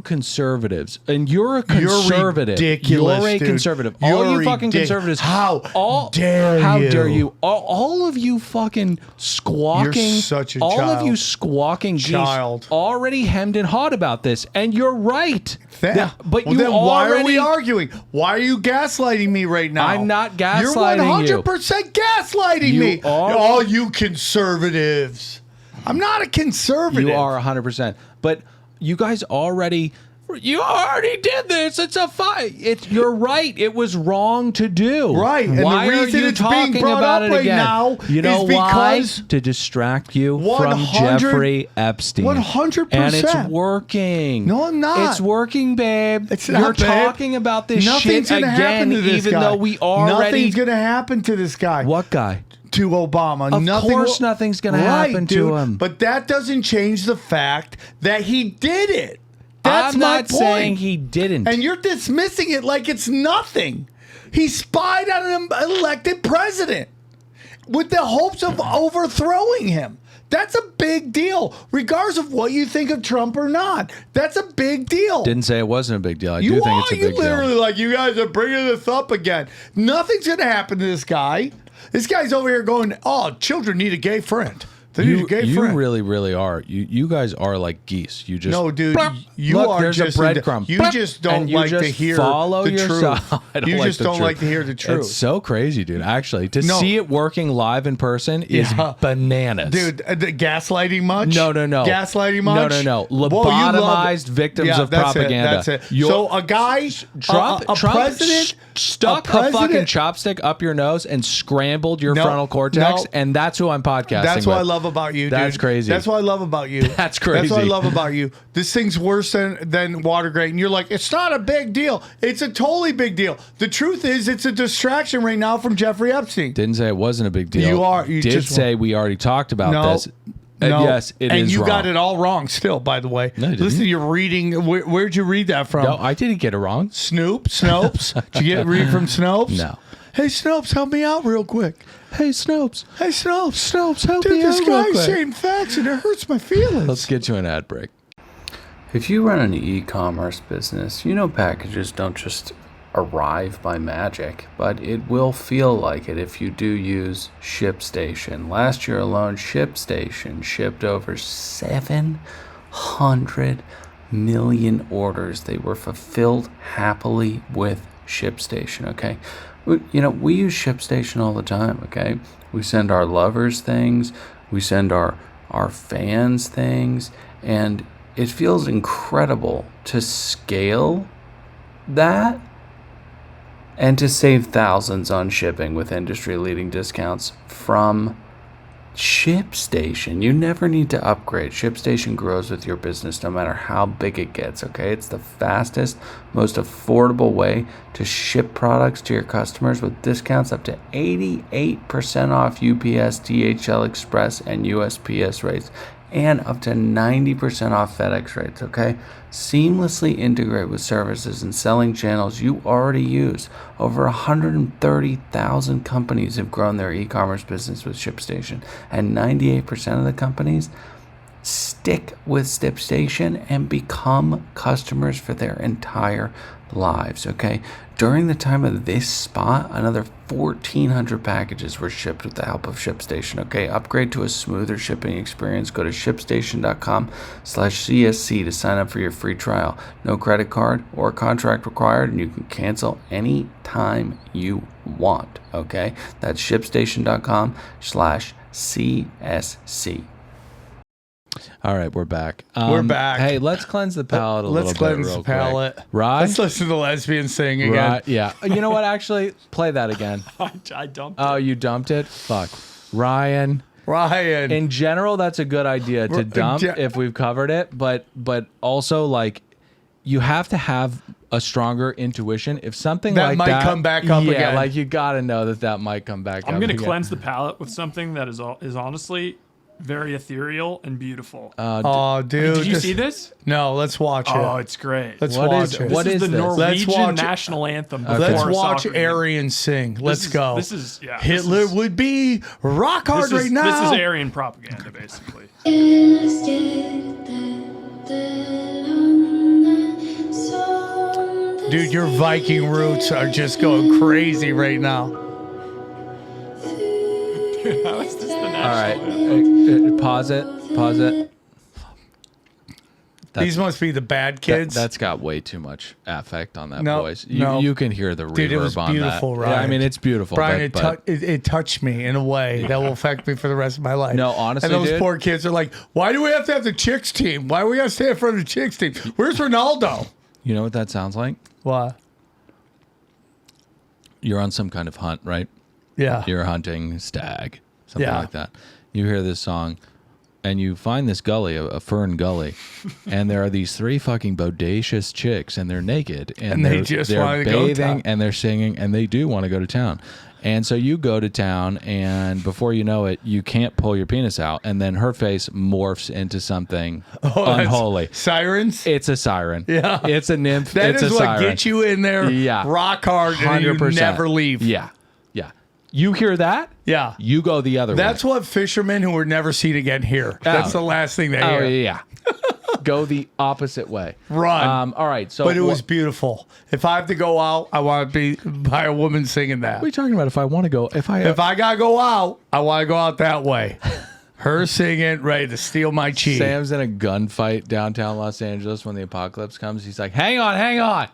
conservatives, and you're a conservative. You're ridiculous, You're a dude. conservative. You're all you fucking conservatives. How dare you? All of you fucking squawking. You're such a all child. of you squawking Child. geese already hemmed and hawed about this, and you're right. But then why are we arguing? Why are you gaslighting me right now? I'm not gaslighting You're 100% gaslighting me. All you conservatives. I'm not a conservative. You are 100%. But you guys already did this. It's a fight. You're right. It was wrong to do. Right. And Why the are reason you it's talking being brought about up it right again? now You know is why? because To distract you from 100 Jeffrey Epstein. 100%. And it's working. No, I'm not. It's working, babe. It's not, You're babe. talking about this Nothing's shit gonna happen again, to this even guy. though we already. Nothing's going to happen to this guy. What guy? To Obama. Of course nothing's gonna happen to dude. him. But that doesn't change the fact that he did it. That's I'm my not point. saying he didn't. And you're dismissing it like it's nothing. He spied on an elected president with the hopes of overthrowing him. That's a big deal, regardless of what you think of Trump or not. That's a big deal. Didn't say it wasn't a big deal. I You do think are. it's a You big literally deal. like, you guys are bringing this up again. Nothing's going to happen to this guy. This guy's over here going, oh, children need a gay friend. They need a gay You friend. really, really are. You guys are like geese. You just No, dude, Plop. you Look, are there's just a breadcrumb. You Plop. just don't And you like to just hear follow the yourself. truth. I don't You like just the don't truth. like to hear the truth. It's so crazy, dude. Actually, to No. see it working live in person is Yeah. bananas, Dude, the gaslighting much? No. Gaslighting much? No. Well, you love Lobotomized it. victims Yeah, of that's propaganda. It, that's it. So a guy, Trump, a president, stuck a fucking chopstick up your nose and scrambled your No, frontal cortex, no. and that's who I'm podcasting That's what I with. love about you, dude. That's crazy. That's what I love about you. That's crazy. That's what I love about you. This thing's worse than Watergate. And you're like, it's not a big deal. It's a totally big deal. The truth is, it's a distraction right now from Jeffrey Epstein. Didn't say it wasn't a big deal. You did just say we already talked about this. No. Yes, it is And you wrong. got it all wrong still, by the way. No, I didn't. Listen, you're reading. Where'd you read that from? No, I didn't get it wrong. Snopes? Did you read from Snopes? No. Hey, Snopes, help me out real quick. Hey, Snopes. Hey, Snopes. Snopes, help Dude, me this out real guy's quick. saying facts and it hurts my feelings. Let's get to an ad break. If you run an e-commerce business, you know packages don't just arrive by magic, but it will feel like it if you do use ShipStation. Last year alone, ShipStation shipped over 700 million orders. They were fulfilled happily with ShipStation, okay? You know, we use ShipStation all the time, okay? We send our lovers things, we send our fans things, and it feels incredible to scale that and to save thousands on shipping with industry-leading discounts from ShipStation. You never need to upgrade. ShipStation grows with your business no matter how big it gets, okay? It's the fastest, most affordable way to ship products to your customers with discounts up to 88% off UPS, DHL Express, and USPS rates, and up to 90% off FedEx rates, okay? Seamlessly integrate with services and selling channels you already use. Over 130,000 companies have grown their e-commerce business with ShipStation, and 98% of the companies stick with ShipStation and become customers for their entire lives, okay? During the time of this spot, another 1,400 packages were shipped with the help of ShipStation, okay? Upgrade to a smoother shipping experience. Go to shipstation.com/CSC to sign up for your free trial. No credit card or contract required, and you can cancel any time you want, okay? That's shipstation.com/CSC. All right, we're back. We're back. Hey, let's cleanse the palate a little bit. Let's cleanse real the palate. quick. Right? Let's listen to the lesbian sing again. Right, yeah. You know what? Actually, play that again. I dumped Oh, it. you dumped it? Fuck. Ryan. Ryan. In general, that's a good idea to dump if we've covered it, but also like you have to have a stronger intuition. If something That like might that come back up yeah, again. like you got to know that might come back up. I'm going to again. cleanse the palate with something that is honestly very ethereal and beautiful. Oh, dude. Did you see this? No, let's watch it. Oh, it's great. Let's What watch is- it. what This is the this? Let's Norwegian watch it. national anthem. Okay. Let's before a watch soccer game. Aryan sing. Let's go. This is Hitler would be rock hard right now. This is Aryan propaganda, basically. Dude, your Viking roots are just going crazy right now. How is this the All national right. anthem? Pause it. Pause it. These must be the bad kids. That's got way too much affect on that No, voice. no. You can hear the reverb Dude, it was on beautiful, that. Ryan. Yeah, I mean, it's beautiful. Brian, but it touched me in a way that will affect me for the rest of my life. No, honestly, and those dude. poor kids are like, why do we have to have the chicks team? Why do we got to stay in front of the chicks team? Where's Ronaldo? You know what that sounds like? What? You're on some kind of hunt, right? Yeah. You're hunting stag, something Yeah. like that. You hear this song, and you find this gully, a fern gully, and there are these 3 fucking bodacious chicks, and they're naked, and they just they're wanna go to town. bathing, and they're singing, and they do want to go to town. And so you go to town, and before you know it, you can't pull your penis out, and then her face morphs into something that's unholy. Sirens? It's a siren. Yeah. It's a nymph. That it's is a what siren. gets you in there rock hard and you 100%. never leave. Yeah. Yeah. You hear that? Yeah. You go the other way. That's what fishermen who were never seen again hear. That's the last thing they Oh, hear. yeah. Go the opposite way. Run. All right. So, But it was beautiful. If I have to go out, I want to be by a woman singing that. What are you talking about? If I want to go, if I gotta go out, I want to go out that way. Her singing, ready to steal my cheese. Sam's in a gunfight downtown Los Angeles when the apocalypse comes. He's like, hang on, hang on.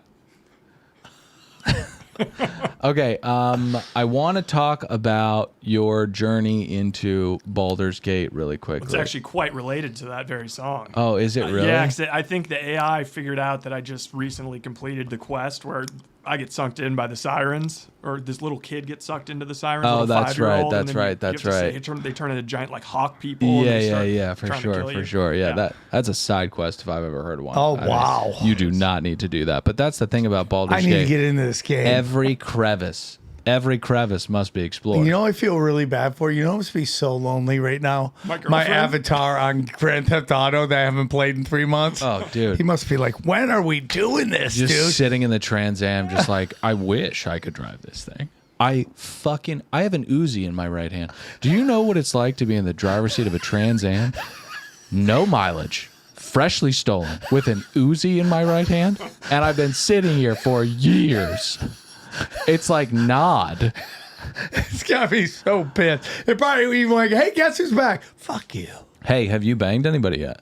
Okay, I want to talk about your journey into Baldur's Gate really quickly. It's actually quite related to that very song. Oh, is it really? Yeah, 'cause I think the AI figured out that I just recently completed the quest where I get sucked in by the sirens, or this little kid gets sucked into the sirens. Oh, little that's right, 5-year-old, that's and then right, you that's have to right. they turn into giant like hawk people. and they start For trying to sure, kill for you. sure. Yeah, that's a side quest if I've ever heard one. Oh, I mean, wow. you do not need to do that. But that's the thing about Baldur's I need Gate. to get into this game. Every crevice must be explored. You know, I feel really bad for you. Know, it must be so lonely right now. My My girlfriend? avatar on Grand Theft Auto that I haven't played in 3 months. Oh, dude. He must be like, when are we doing this, Just dude? sitting in the Trans Am, just like, I wish I could drive this thing. I have an Uzi in my right hand. Do you know what it's like to be in the driver's seat of a Trans Am? No mileage, freshly stolen, with an Uzi in my right hand, and I've been sitting here for years. It's like Nod. It's got to be so pissed. It probably even like, hey, guess who's back? Fuck you. Hey, have you banged anybody yet?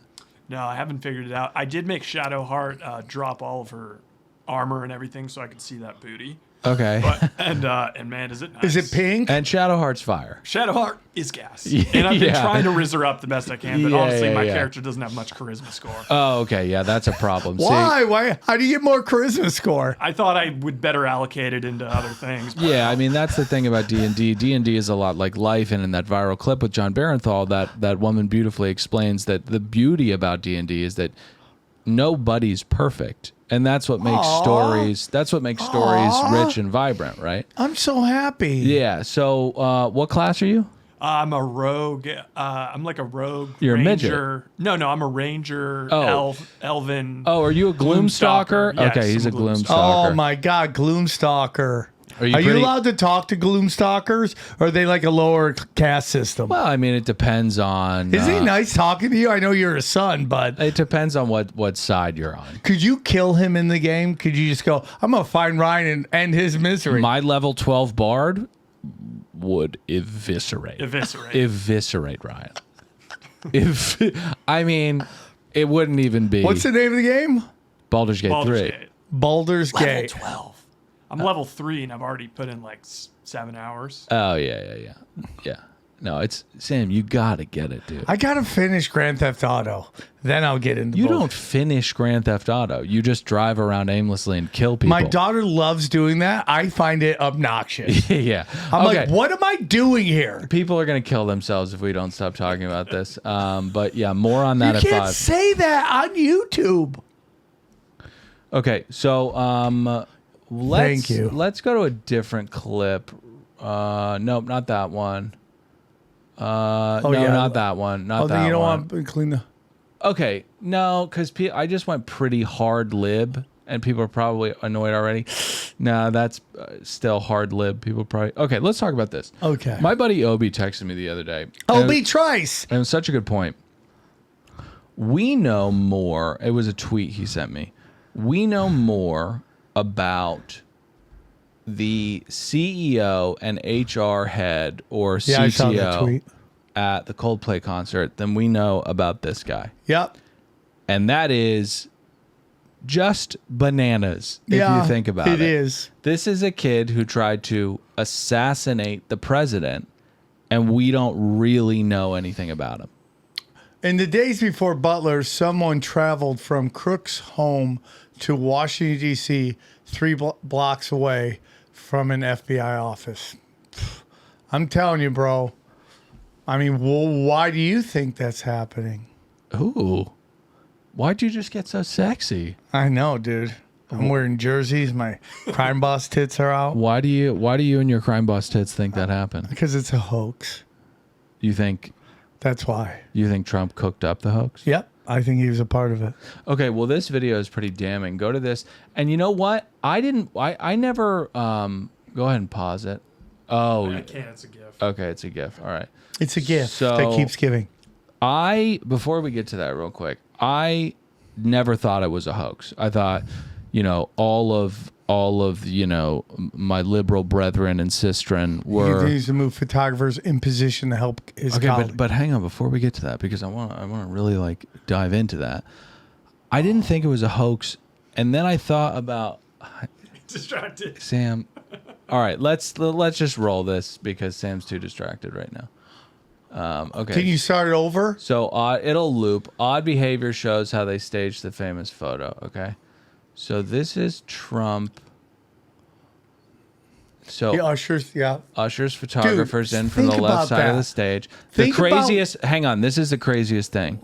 No, I haven't figured it out. I did make Shadowheart drop all of her armor and everything so I could see that booty. Okay. But, and man, is it nice. Is it pink? And Shadowheart's fire. Shadowheart is gas. And I've been trying to rizz her up the best I can, but Yeah, honestly, my yeah. character doesn't have much charisma score. Oh, okay. Yeah, that's a problem. Why? Why? How do you get more charisma score? I thought I would better allocate it into other things. But Yeah, I mean that's the thing about D&D. D&D is a lot like life, and in that viral clip with John Barenthal, that woman beautifully explains that the beauty about D&D is that nobody's perfect, and that's what makes stories. That's what makes stories rich and vibrant, right? I'm so happy. Yeah. So, what class are you? I'm a rogue. I'm like a rogue. You're a midget. ranger. No, I'm a ranger. Oh. Elven. Oh, are you a Gloomstalker? Yes, Okay, he's a I'm Gloomstalker. Oh my God, Gloomstalker. Are you Are you pretty- allowed to talk to Gloomstalkers, or are they like a lower caste system? Well, I mean, it depends on. Is he nice talking to you? I know you're a son, but It depends on what side you're on. could you kill him in the game? Could you just go, I'm going to find Ryan and end his misery? My level 12 bard would eviscerate Ryan. I mean, it wouldn't even be. What's the name of the game? Baldur's Gate 3. Baldur's Level Gate. 12. I'm level 3 and I've already put in like 7 hours. Oh yeah. No, it's Sam. You gotta get it, dude. I got to finish Grand Theft Auto. Then I'll get into You both. don't finish Grand Theft Auto. You just drive around aimlessly and kill people. My daughter loves doing that. I find it obnoxious. Yeah. I'm Okay. like, what am I doing here? People are gonna kill themselves if we don't stop talking about this. But yeah, more on that You at can't 5. say that on YouTube. Okay, so Thank you. Let's go to a different clip. Nope, not that one. No, yeah. not that one. Not that Then you don't one. want to clean the. Okay, no, because I just went pretty hard lib, and people are probably annoyed already. No, that's still hard lib. People probably. Okay, let's talk about this. Okay. My buddy Obi texted me the other day. Obi Trice. And it was such a good point. We know more. It was a tweet he sent me. We know more about the CEO and HR head or Yeah, I saw that CTO tweet. at the Coldplay concert than we know about this guy. Yep. And that is just bananas, if you think about it. It is. This is a kid who tried to assassinate the president, and we don't really know anything about him. In the days before Butler, someone traveled from Crook's home to Washington, D.C., 3 blocks away from an FBI office. I'm telling you, bro. I mean, why do you think that's happening? Ooh. Why'd you just get so sexy? I know, dude. I'm wearing jerseys. My crime boss tits are out. Why do you and your crime boss tits think that happened? Because it's a hoax. You think That's why. You think Trump cooked up the hoax? Yep. I think he was a part of it. Okay, well, this video is pretty damning. Go to this. And you know what? I never, go ahead and pause it. Oh. I can't. It's a GIF. Okay, it's a GIF. All right. It's a gift So- that keeps giving. Before we get to that real quick, I never thought it was a hoax. I thought, all of my liberal brethren and sistren He were. continues to move photographers in position to help his colleague. but hang on before we get to that, because I want to really dive into that. I didn't think it was a hoax, and then I thought about Distracted. Sam. All right, let's just roll this because Sam's too distracted right now. Okay. Can you start it over? So it'll loop. Odd behavior shows how they staged the famous photo. Okay. So this is Trump. So The ushers, yeah. ushers photographers Dude, in from the think left about side of that. the stage. Think The about- craziest. Hang on. This is the craziest thing.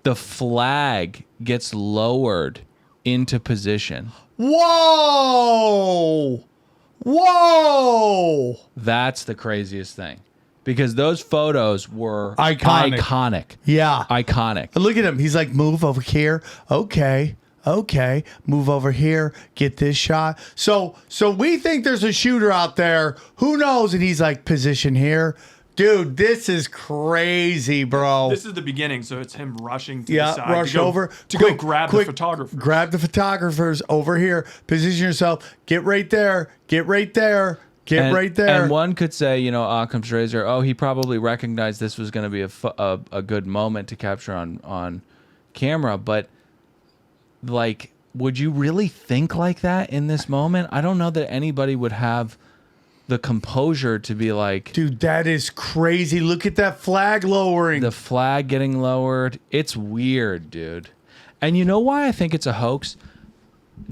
The flag gets lowered into position. Whoa! Whoa! That's the craziest thing, because those photos were Iconic. iconic. Yeah. Iconic. Look at him. He's like, move over here. Okay. Move over here. Get this shot. So we think there's a shooter out there. Who knows? And he's like, position here. Dude, this is crazy, bro. This is the beginning, so it's him rushing to the Yeah, side. rush to go, over. To Quick, go grab quick. the photographer. Grab the photographers over here. Position yourself. Get right there. Get right there. Get right there. And one could say, Occam's razor. Oh, he probably recognized this was going to be a good moment to capture on camera. But like, would you really think like that in this moment? I don't know that anybody would have the composure to be like, Dude, that is crazy. Look at that flag lowering. the flag getting lowered. It's weird, dude. And you know why I think it's a hoax?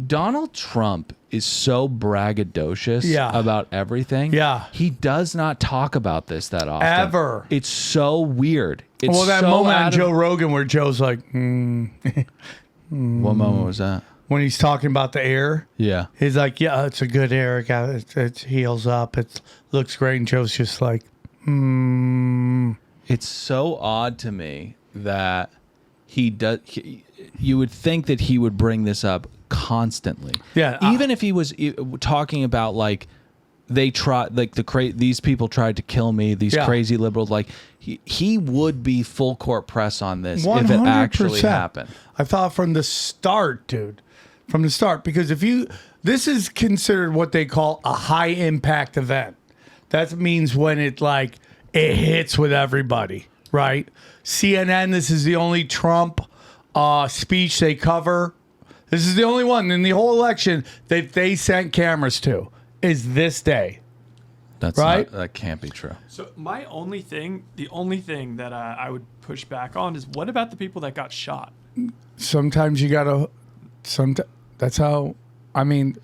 Donald Trump is so braggadocious about everything. Yeah. He does not talk about this that often. Ever. It's so weird. It's Well, that so moment on out of- Joe Rogan where Joe's like, What moment was that? when he's talking about the air, Yeah. he's like, yeah, it's a good air. It heals up. It looks great. And Joe's just like, It's so odd to me that he does. You would think that he would bring this up constantly. Yeah, Even if he was talking about like they tried, like these people tried to kill me. These crazy liberals. Like he would be full court press on this if it actually 100%. happened. I thought from the start, dude. From the start. Because this is considered what they call a high impact event. That means when it hits with everybody, right? CNN, this is the only Trump speech they cover. This is the only one in the whole election that they sent cameras to, is this day. That's right? that can't be true. So the only thing that I would push back on is, what about the people that got shot? Sometimes you gotta. That's how. I mean,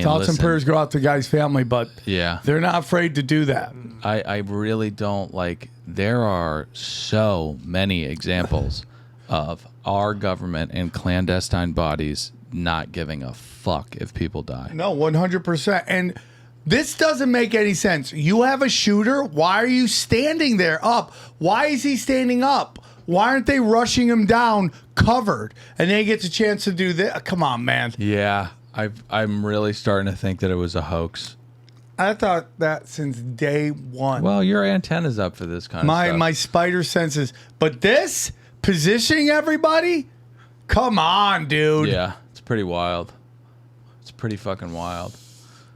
thoughts and prayers go out to the guy's family, but Yeah. they're not afraid to do that. I really don't like. There are so many examples of our government and clandestine bodies not giving a fuck if people die. No, 100%. And this doesn't make any sense. You have a shooter. Why are you standing there up? Why is he standing up? Why aren't they rushing him down covered? And then he gets a chance to do this. Come on, man. Yeah, I'm really starting to think that it was a hoax. I thought that since day one. Well, your antenna's up for this kind of stuff. My spider senses. But this, positioning everybody? Come on, dude. Yeah, it's pretty wild. It's pretty fucking wild.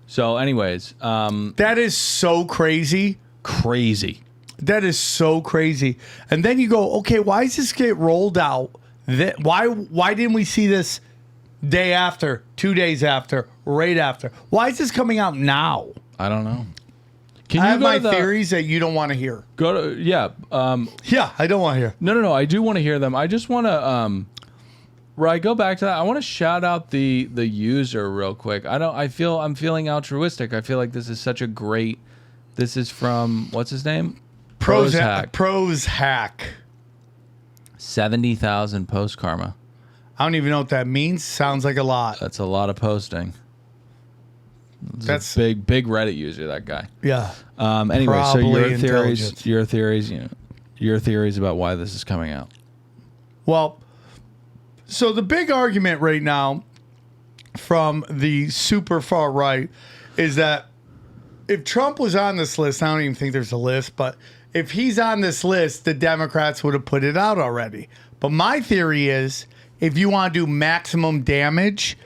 So, anyways, That is so crazy. crazy. That is so crazy. And then you go, okay, why does this get rolled out Why didn't we see this day after, 2 days after, right after? Why is this coming out now? I don't know. Can I you have go my to the, theories that you don't want to hear. Go to yeah. Yeah, I don't want to hear. No. I do want to hear them. I just want to right, go back to that. I want to shout out the user real quick. I'm feeling altruistic. I feel like this is such a great. This is from what's his name? Pros Hack. 70,000 post karma. I don't even know what that means. Sounds like a lot. That's a lot of posting. That's a big Reddit user, that guy. Yeah. Anyway, so Probably your theories about why this is coming out. Well, so the big argument right now from the super far right is that if Trump was on this list, I don't even think there's a list, but if he's on this list, the Democrats would have put it out already. But my theory is if you want to do maximum damage,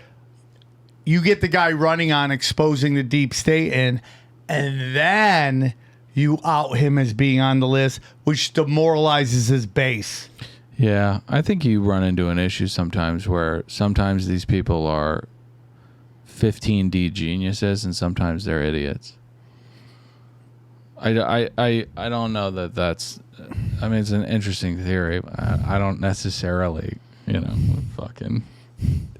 you get the guy running on exposing the deep state and then you out him as being on the list, which demoralizes his base. Yeah, I think you run into an issue sometimes where sometimes these people are 15D geniuses and sometimes they're idiots. I don't know that's. I mean, it's an interesting theory. I don't necessarily, fucking.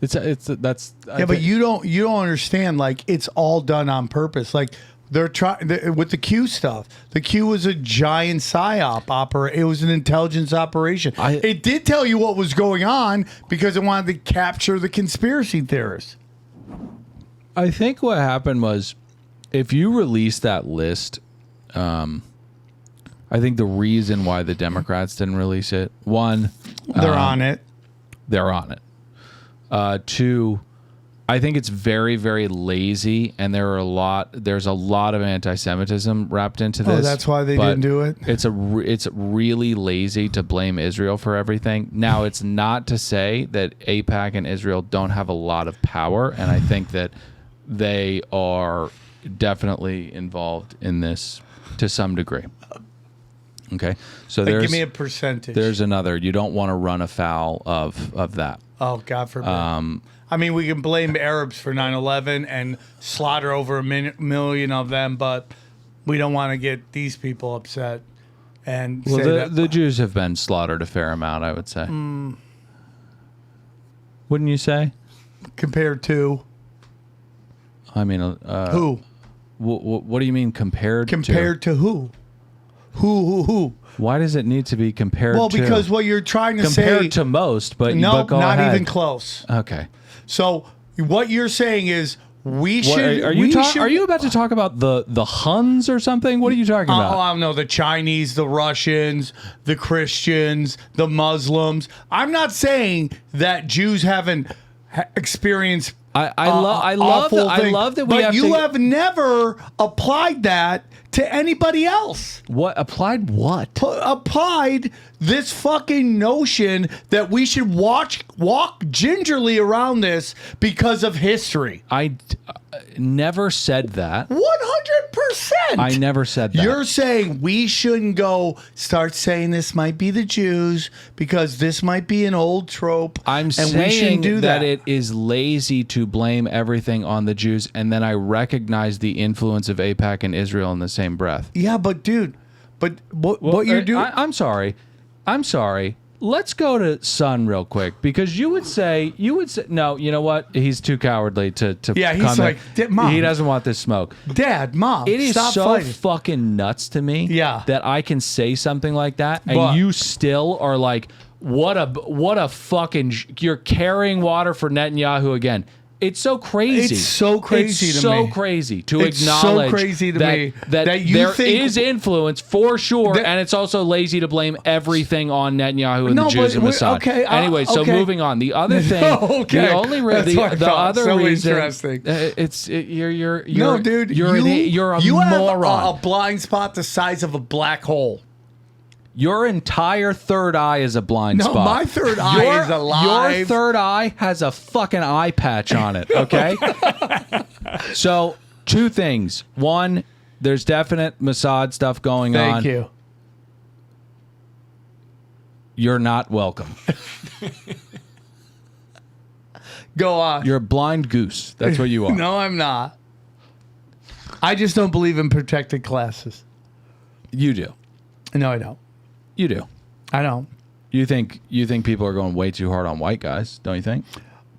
But you don't understand. Like, it's all done on purpose. Like, they're trying with the Q stuff. The Q was a giant psyop It was an intelligence operation. It did tell you what was going on because it wanted to capture the conspiracy theorists. I think what happened was, if you release that list, I think the reason why the Democrats didn't release it, one, they're on it. They're on it. Two, I think it's very, very lazy, and there's a lot of anti-Semitism wrapped into this. Oh, that's why they didn't do it? It's really lazy to blame Israel for everything. Now, it's not to say that AIPAC and Israel don't have a lot of power, and I think that they are definitely involved in this to some degree. Okay, so give me a percentage. There's another. You don't want to run afoul of that. Oh, God forbid. I mean, we can blame Arabs for 9/11 and slaughter over a million of them, but we don't want to get these people upset. And well, the Jews have been slaughtered a fair amount, I would say. Wouldn't you say? Compared to? I mean, who? What do you mean compared to? Compared to who? Who? Why does it need to be compared to? Well, because what you're trying to say... Compared to most, but no, but go not ahead. even close. Okay. So what you're saying is we should... Are you about to talk about the Huns or something? What are you talking about? Oh, I don't know. The Chinese, the Russians, the Christians, the Muslims. I'm not saying that Jews haven't experienced... I love that we but you have never applied that to anybody else. What applied? What applied this fucking notion that we should walk gingerly around this because of history? I never said that. 100%. I never said that. You're saying we shouldn't start saying this might be the Jews because this might be an old trope. I'm and saying we shouldn't do that it is lazy to blame everything on the Jews, and then I recognize the influence of AIPAC and Israel in the same breath. Yeah, but dude, what you're doing? I'm sorry. Let's go to Sun real quick, because you would say no. You know what? He's too cowardly to yeah. He's come like, Mom, he doesn't want this smoke. Dad, Mom, it is stop so fighting. fucking nuts to me. Yeah. That I can say something like that, and you still are like, what a fucking. You're carrying water for Netanyahu again. It's so crazy. It's so crazy it's to so me. Crazy to it's acknowledge so crazy to me that you there think is influence for sure, and it's also lazy to blame everything on Netanyahu and the Jews and Mossad. Okay, anyway, so moving on. The other thing, the other reason, interesting. No, dude, you're a you moron. Have a blind spot the size of a black hole. Your entire third eye is a blind spot. No, my third eye is alive. Your third eye has a fucking eye patch on it, okay? So, two things. One, there's definite Mossad stuff going on. Thank you. You're not welcome. Go on. You're a blind goose. That's what you are. No, I'm not. I just don't believe in protected classes. You do. No, I don't. You do. I don't. You think people are going way too hard on white guys, don't you think?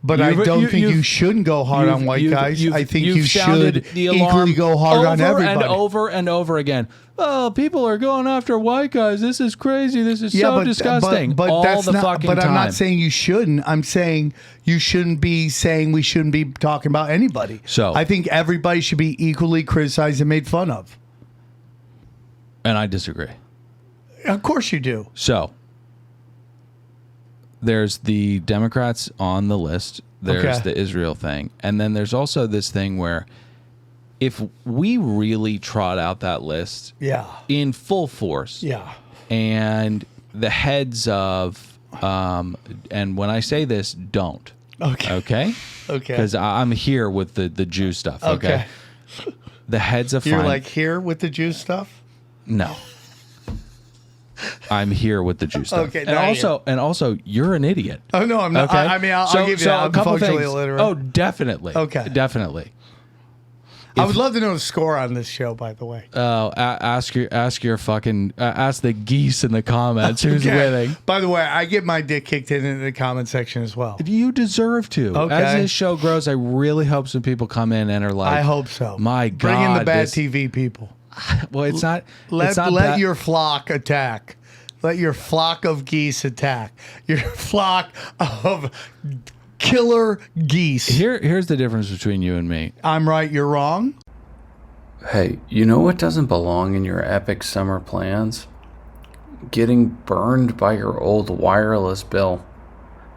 But I don't think you shouldn't go hard on white guys. I think you should equally go hard on everybody. And over and over again. Oh, people are going after white guys. This is crazy. This is so disgusting. But all that's the not, fucking But time. I'm not saying you shouldn't. I'm saying you shouldn't be saying we shouldn't be talking about anybody. So I think everybody should be equally criticized and made fun of. And I disagree. Of course you do. So there's the Democrats on the list. There's the Israel thing. And then there's also this thing where if we really trot out that list in full force, and the heads of, and when I say this, don't. Okay? Because I'm here with the Jew stuff. Okay. The heads of You're like here with the Jew stuff? No. I'm here with the Jew stuff. Okay, and also, you're an idiot. Oh no, I'm not. Okay? I mean, I'll give you that. a I'm couple functionally things. illiterate. Oh, definitely. Okay, definitely. I would love to know the score on this show. By the way, ask your fucking ask the geese in the comments who's winning. By the way, I get my dick kicked in the comment section as well. You deserve to. Okay. As this show grows, I really hope some people come in and are like, I hope so. My God, bring in the bad TV people. Well, it's not. Let your flock attack. Let your flock of geese attack. Your flock of killer geese. Here's the difference between you and me. I'm right, you're wrong. Hey, you know what doesn't belong in your epic summer plans? Getting burned by your old wireless bill.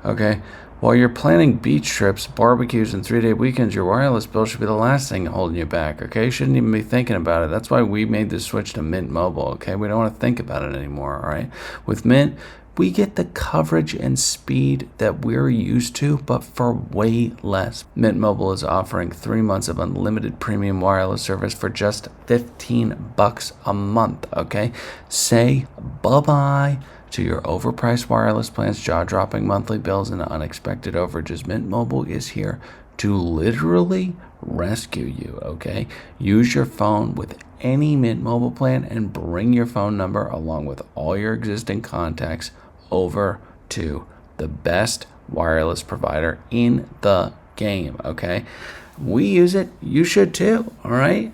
Okay? While you're planning beach trips, barbecues, and 3-day weekends, your wireless bill should be the last thing holding you back, okay? You shouldn't even be thinking about it. That's why we made the switch to Mint Mobile, okay? We don't want to think about it anymore, all right? With Mint, we get the coverage and speed that we're used to, but for way less. Mint Mobile is offering 3 months of unlimited premium wireless service for just $15 a month, okay? Say bye-bye to your overpriced wireless plans, jaw-dropping monthly bills, and unexpected overages. Mint Mobile is here to literally rescue you, okay? Use your phone with any Mint Mobile plan and bring your phone number along with all your existing contacts over to the best wireless provider in the game, okay? We use it. You should too, all right?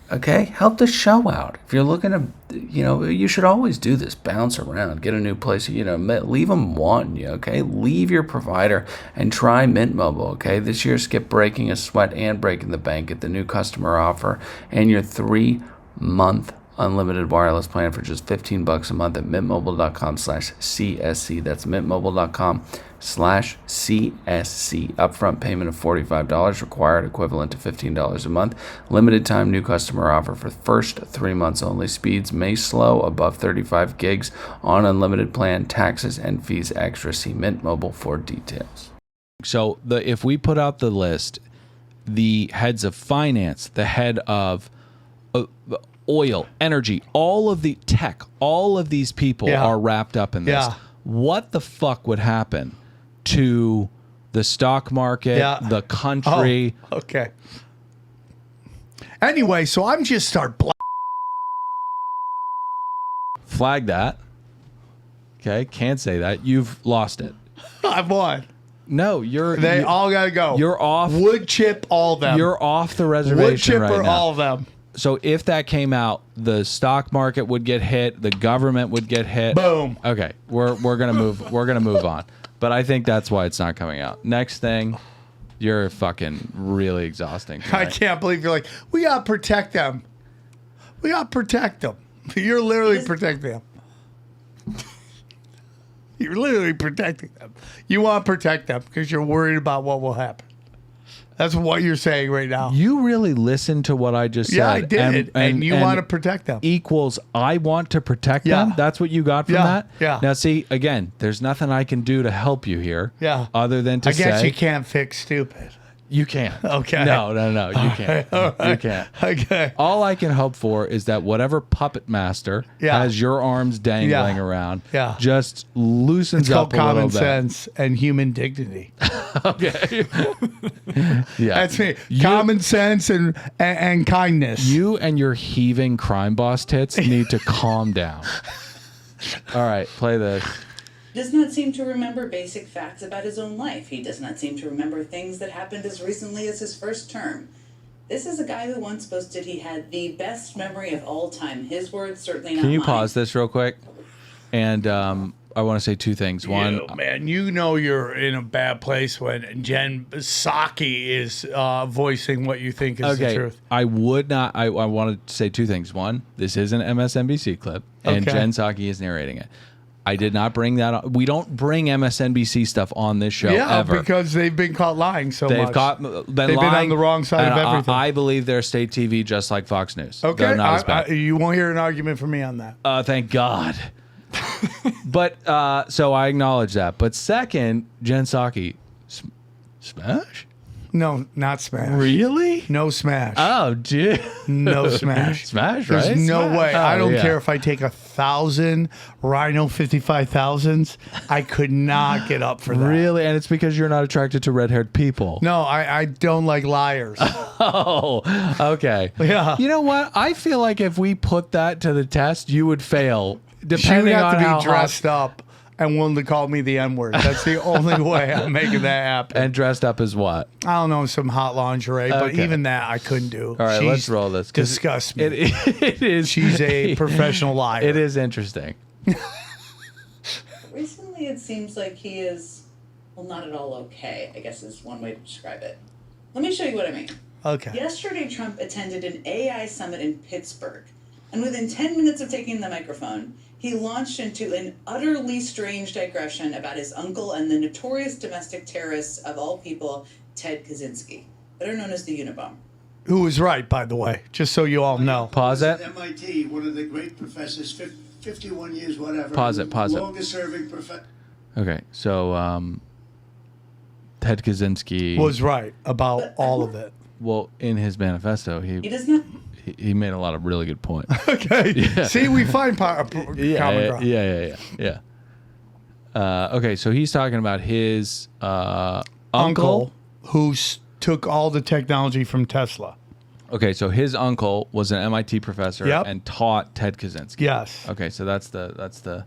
Okay, help the show out. If you're looking to, you should always do this. Bounce around, get a new place, leave them wanting you, okay? Leave your provider and try Mint Mobile, okay? This year, skip breaking a sweat and breaking the bank. Get the new customer offer and your 3-month unlimited wireless plan for just $15 a month at mintmobile.com/CSC. That's mintmobile.com/CSC. Upfront payment of $45 required, equivalent to $15 a month. Limited time new customer offer for first 3 months only. Speeds may slow above 35 gigs on unlimited plan. Taxes and fees extra. See Mint Mobile for details. So if we put out the list, the heads of finance, the head of oil, energy, all of the tech, all of these people are wrapped up in this. What the fuck would happen to the stock market, the country? Oh, okay. Anyway, so I'm just flag that. Okay, can't say that. You've lost it. I've won. No, They all gotta go. You're off. Wood chip all of them. You're off the reservation Wood chipper right now. all of them. So if that came out, the stock market would get hit, the government would get hit. Boom. Okay, we're gonna move. We're gonna move on. But I think that's why it's not coming out. Next thing, you're fucking really exhausting tonight. I can't believe you're like, we gotta protect them. We gotta protect them. You're literally protecting them. You're literally protecting them. You want to protect them because you're worried about what will happen. That's what you're saying right now. You really listened to what I just said. Yeah, I did. And you want to protect them. Equals I want to protect them. That's what you got from that? Yeah. Now, see, again, there's nothing I can do to help you here. Yeah. Other than to say. I guess you can't fix stupid. You can't. Okay. No. You can't. You can't. Okay. All I can hope for is that whatever puppet master Yeah. has your arms dangling Yeah. around Yeah. just loosens It's called up a little common bit. sense and human dignity. Okay. Yeah. That's me. Common sense and kindness. You and your heaving crime boss tits need to calm down. All right, play this. Does not seem to remember basic facts about his own life. He does not seem to remember things that happened as recently as his first term. This is a guy who once boasted he had the best memory of all time. His words, certainly not Can you mine. pause this real quick? And I want to say two things. One, Man, you know you're in a bad place when Jen Psaki is voicing what you think is the truth. I would not. I wanted to say two things. One, this is an MSNBC clip, and Okay. Jen Psaki is narrating it. I did not bring that on. We don't bring MSNBC stuff on this show ever. Because they've been caught lying so much. They've been lying, on the wrong side of and everything. I believe they're state TV just like Fox News. Okay, They're not as bad. you won't hear an argument from me on that. Thank God. But so I acknowledge that. But second, Jen Psaki, smash? No, not smash. Really? No smash. Oh, dude. No smash. Smash, There's right? no Smash. way. I Oh, don't yeah. care if I take 1,000 Rhino 55,000s. I could not get up for that. Really? And it's because you're not attracted to red-haired people. No, I don't like liars. Oh, okay. Yeah. You know what? I feel like if we put that to the test, you would fail. She would Depending have on to be how dressed up and willing to call me the N-word. That's the only way I'm making that happen. And dressed up as what? I don't know, some hot lingerie, but Okay. even that I couldn't do. All right, She's let's roll this. 'Cause Disgusts me. It is. She's a professional liar. It is interesting. Recently, it seems like he is, well, not at all okay, I guess is one way to describe it. Let me show you what I mean. Okay. Yesterday, Trump attended an AI summit in Pittsburgh, and within 10 minutes of taking the microphone, he launched into an utterly strange digression about his uncle and the notorious domestic terrorist of all people, Ted Kaczynski, better known as the Unabomber. Who was right, by the way, just so you all know. Pause it. At MIT, one of the great professors, 51 years, whatever. Pause it. Longest serving professor. Okay, so Ted Kaczynski Was right about all of it. Well, in his manifesto, He does not. he made a lot of really good points. Okay. Yeah. See, we find common ground. Yeah. Okay, so he's talking about his uncle. who took all the technology from Tesla. Okay, so his uncle was an MIT professor Yep. and taught Ted Kaczynski. Yes. Okay, so that's the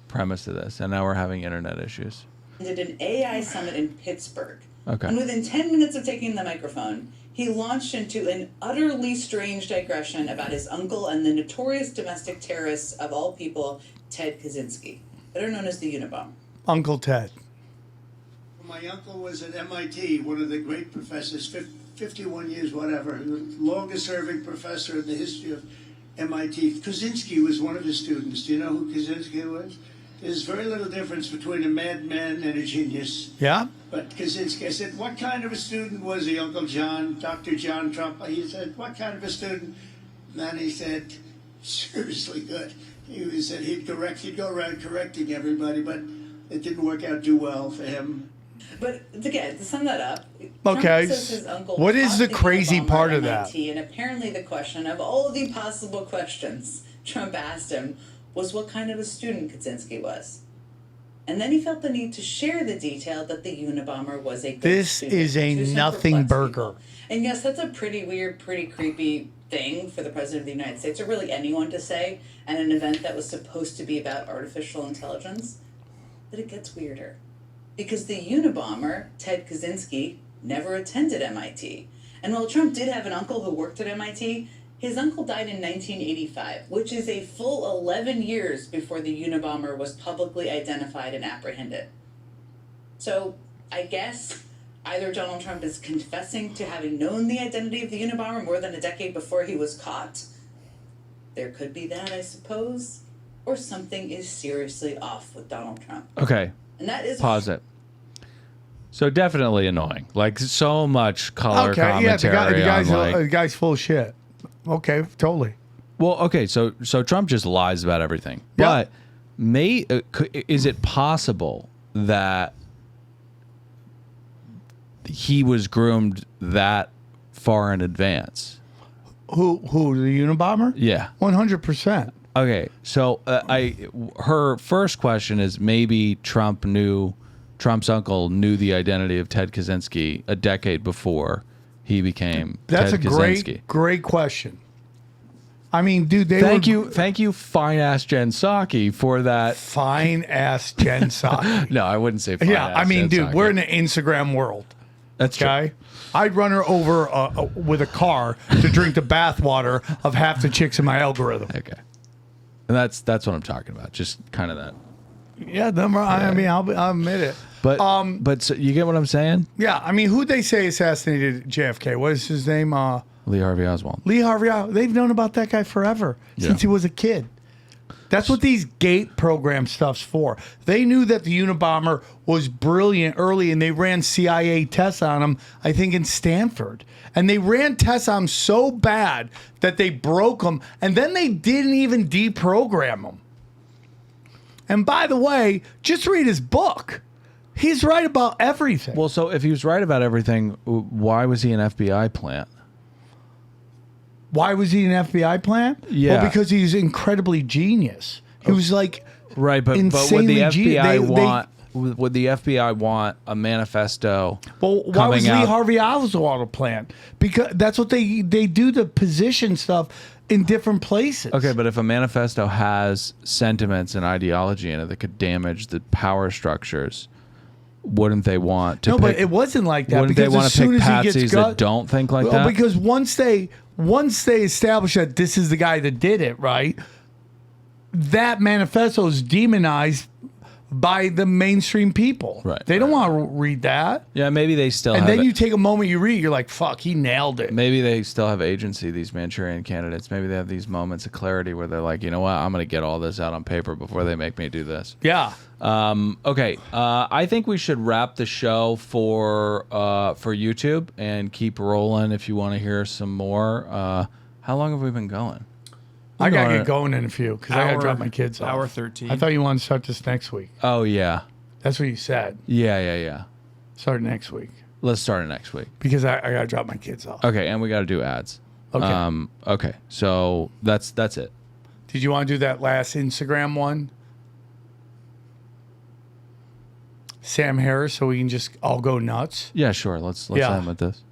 premise of this, and now we're having internet issues. Did an AI summit in Pittsburgh. Okay. And within 10 minutes of taking the microphone, he launched into an utterly strange digression about his uncle and the notorious domestic terrorist of all people, Ted Kaczynski, better known as the Unabomber. Uncle Ted. My uncle was at MIT, one of the great professors, 51 years, whatever. Longest serving professor in the history of MIT. Kaczynski was one of his students. Do you know who Kaczynski was? There's very little difference between a madman and a genius. Yeah? But Kaczynski, I said, what kind of a student was he, Uncle John, Dr. John Trump? He said, what kind of a student? And he said, seriously good. He said he'd go around correcting everybody, but it didn't work out too well for him. But again, to sum that up, Okay. Trump says his uncle What is taught the crazy Unabomber part at of that? MIT, and apparently the question of all the possible questions Trump asked him was what kind of a student Kaczynski was. And then he felt the need to share the detail that the Unabomber was a good This student is a to some nothing perplexed burger. people. And yes, that's a pretty weird, pretty creepy thing for the President of the United States, or really anyone to say, at an event that was supposed to be about artificial intelligence. But it gets weirder. Because the Unabomber, Ted Kaczynski, never attended MIT. And while Trump did have an uncle who worked at MIT, his uncle died in 1985, which is a full 11 years before the Unabomber was publicly identified and apprehended. So, I guess either Donald Trump is confessing to having known the identity of the Unabomber more than a decade before he was caught. There could be that, I suppose. Or something is seriously off with Donald Trump. Okay. And that is Pause it. So definitely annoying. Like so much color Okay, yeah, commentary. the guy's full of shit. Okay, totally. Well, okay, so Trump just lies about everything. Yeah. But is it possible that he was groomed that far in advance. Who the Unabomber? Yeah. 100%. Okay, so her first question is maybe Trump's uncle knew the identity of Ted Kaczynski a decade before he became That's Ted a Kaczynski. great question. I mean, dude, Thank you, fine ass Jen Psaki for that. Fine ass Jen Psaki. No, I wouldn't say fine ass I mean, Jen dude, Psaki. we're in the Instagram world. That's okay. true. I'd run her over with a car to drink the bathwater of half the chicks in my algorithm. Okay, and that's what I'm talking about. Just kind of that. Yeah, I mean, I'll admit it. But so you get what I'm saying? Yeah, I mean, who'd they say assassinated JFK? What is his name? Lee Harvey Oswald. Lee Harvey Oswald. They've known about that guy forever, since he was a kid. That's what these gate program stuff's for. They knew that the Unabomber was brilliant early, and they ran CIA tests on him, I think, in Stanford. And they ran tests on him so bad that they broke him, and then they didn't even deprogram him. And by the way, just read his book. He's right about everything. Well, so if he was right about everything, why was he an FBI plant? Why was he an FBI plant? Yeah. Well, because he's incredibly genius. He was like right, but would insanely the FBI genius. would the FBI want a manifesto? Well, why was Lee Harvey Oswald a plant? Because that's what they do, the position stuff in different places. Okay, but if a manifesto has sentiments and ideology in it that could damage the power structures, wouldn't they want to? No, but it wasn't like that. Wouldn't Because they want as to pick soon as he patsies gets that don't think like that? Because once they establish that this is the guy that did it, right? That manifesto is demonized by the mainstream people. Right. They don't want to read that. Yeah, maybe they still And have then you take a moment, you read, you're like, fuck, he nailed it. Maybe they still have agency, these Manchurian candidates. Maybe they have these moments of clarity where they're like, you know what, I'm going to get all this out on paper before they make me do this. Yeah. Okay. I think we should wrap the show for YouTube and keep rolling if you want to hear some more. How long have we been going? I got to get going in a few because I got to drop my kids off. Hour 13. I thought you wanted to start this next week. Oh, yeah. That's what you said. Yeah. Start next week. Let's start it next week. Because I got to drop my kids off. Okay, and we got to do ads. Okay. Okay, so that's it. Did you want to do that last Instagram one? Sam Harris, so we can just all go nuts? Yeah, sure. Let's end with this.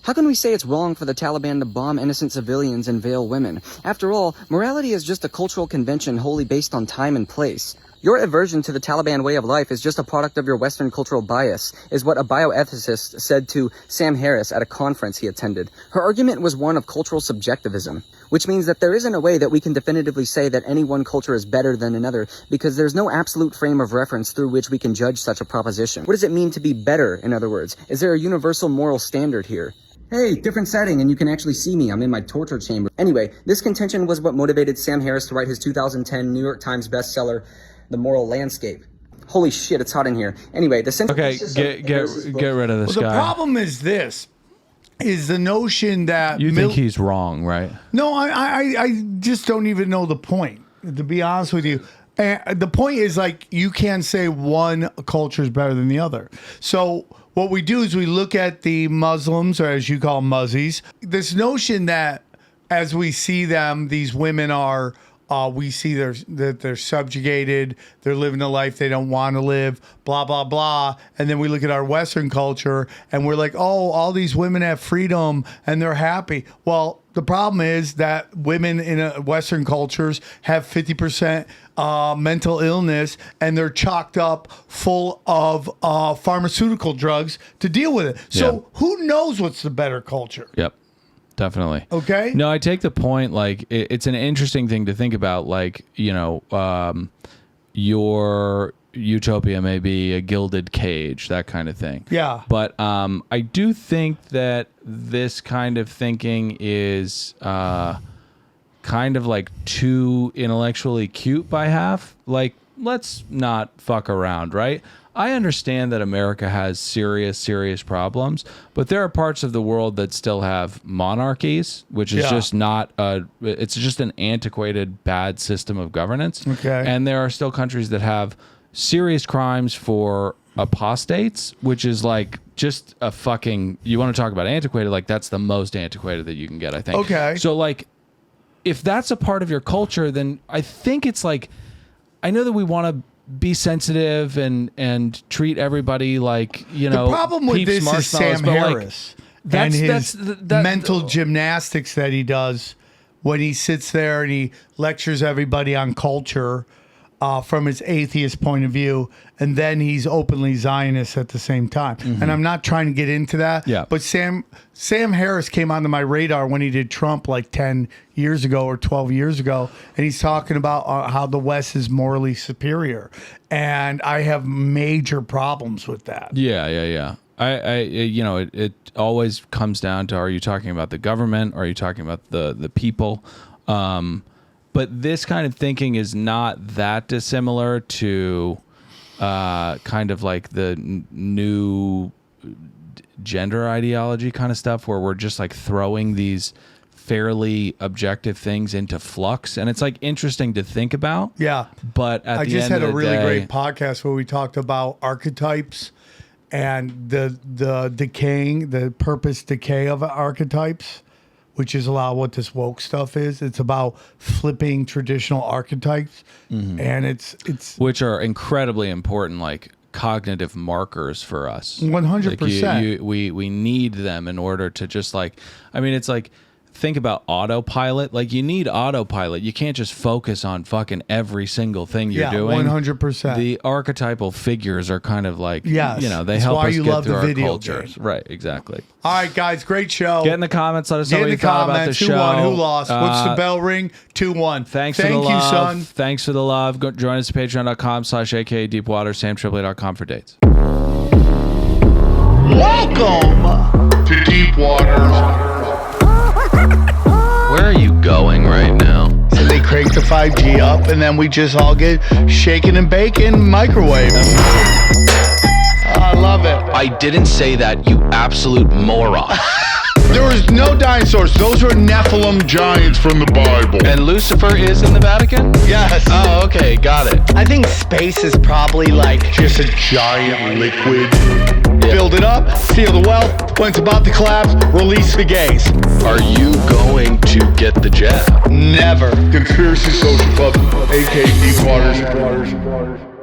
How can we say it's wrong for the Taliban to bomb innocent civilians and veil women? After all, morality is just a cultural convention wholly based on time and place. Your aversion to the Taliban way of life is just a product of your Western cultural bias, is what a bioethicist said to Sam Harris at a conference he attended. Her argument was one of cultural subjectivism, which means that there isn't a way that we can definitively say that any one culture is better than another, because there's no absolute frame of reference through which we can judge such a proposition. What does it mean to be better, in other words? Is there a universal moral standard here? Hey, different setting, and you can actually see me. I'm in my torture chamber. Anyway, this contention was what motivated Sam Harris to write his 2010 New York Times bestseller, The Moral Landscape. Holy shit, it's hot in here. Anyway, the central thesis get rid of this guy. The problem is this, is the notion that... You think he's wrong, right? No, I just don't even know the point, to be honest with you. And the point is, like, you can't say one culture is better than the other. So what we do is we look at the Muslims, or as you call them, Muzzies. This notion that as we see them, these women are... we see that they're subjugated, they're living a life they don't want to live, blah, blah, blah. And then we look at our Western culture and we're like, oh, all these women have freedom and they're happy. Well, the problem is that women in Western cultures have 50% mental illness, and they're chalked up full of pharmaceutical drugs to deal with it. So who knows what's the better culture? Yep. Definitely. Okay. No, I take the point. Like, it's an interesting thing to think about. Like, you know, your utopia may be a gilded cage, that kind of thing. Yeah. But I do think that this kind of thinking is kind of like too intellectually cute by half. Like, let's not fuck around, right? I understand that America has serious problems, but there are parts of the world that still have monarchies, which is just not it's just an antiquated, bad system of governance. Okay. And there are still countries that have serious crimes for apostates, which is like just a fucking, you want to talk about antiquated, like that's the most antiquated that you can get, I think. Okay. So like, if that's a part of your culture, then I think it's like, I know that we want to be sensitive and treat everybody like, you know, the problem with Peeps, this is Sam but, like, Harris and his that mental gymnastics that he does when he sits there and he lectures everybody on culture from his atheist point of view, and then he's openly Zionist at the same time. And I'm not trying to get into that, but Sam Harris came onto my radar when he did Trump like 10 years ago or 12 years ago, and he's talking about how the West is morally superior, and I have major problems with that. Yeah. I you know, it always comes down to, are you talking about the government or are you talking about the people? But this kind of thinking is not that dissimilar to kind of like the new gender ideology kind of stuff, where we're just like throwing these fairly objective things into flux, and it's like interesting to think about. Yeah, but at I the just end had of a the really day, great podcast where we talked about archetypes and the decaying, the purpose decay of archetypes, which is a lot of what this woke stuff is. It's about flipping traditional archetypes, and it's which are incredibly important, like cognitive markers for us. 100%. We need them in order to just like, I mean, it's like, think about autopilot. Like, you need autopilot. You can't just focus on fucking every single thing you're doing. 100%. The archetypal figures are kind of like, yes, you know, they that's help why us you get love through the our video cultures. game. Right, exactly. All right, guys, great show. Get in the comments. Let us know Get what in you the thought about the comments. show. Who won? Who lost? What's the bell ring? 2-1. Thank you, love. son. Thanks for the love. Go join us at patreon.com/AKADeepwater. SamTripoli.com for dates. Welcome to Deepwater. Where are you going right now? So they crank the 5G up, and then we just all get shaken and baking microwave. I love it. I didn't say that, you absolute moron. There was no dinosaurs. Those were Nephilim giants from the Bible. And Lucifer is in the Vatican? Yes. Oh, okay, got it. I think space is probably like Just a giant liquid. Build it up, seal the wealth. When it's about to collapse, release the gays. Are you going to get the jab? Never. Conspiracy Social Club, aka Deepwater.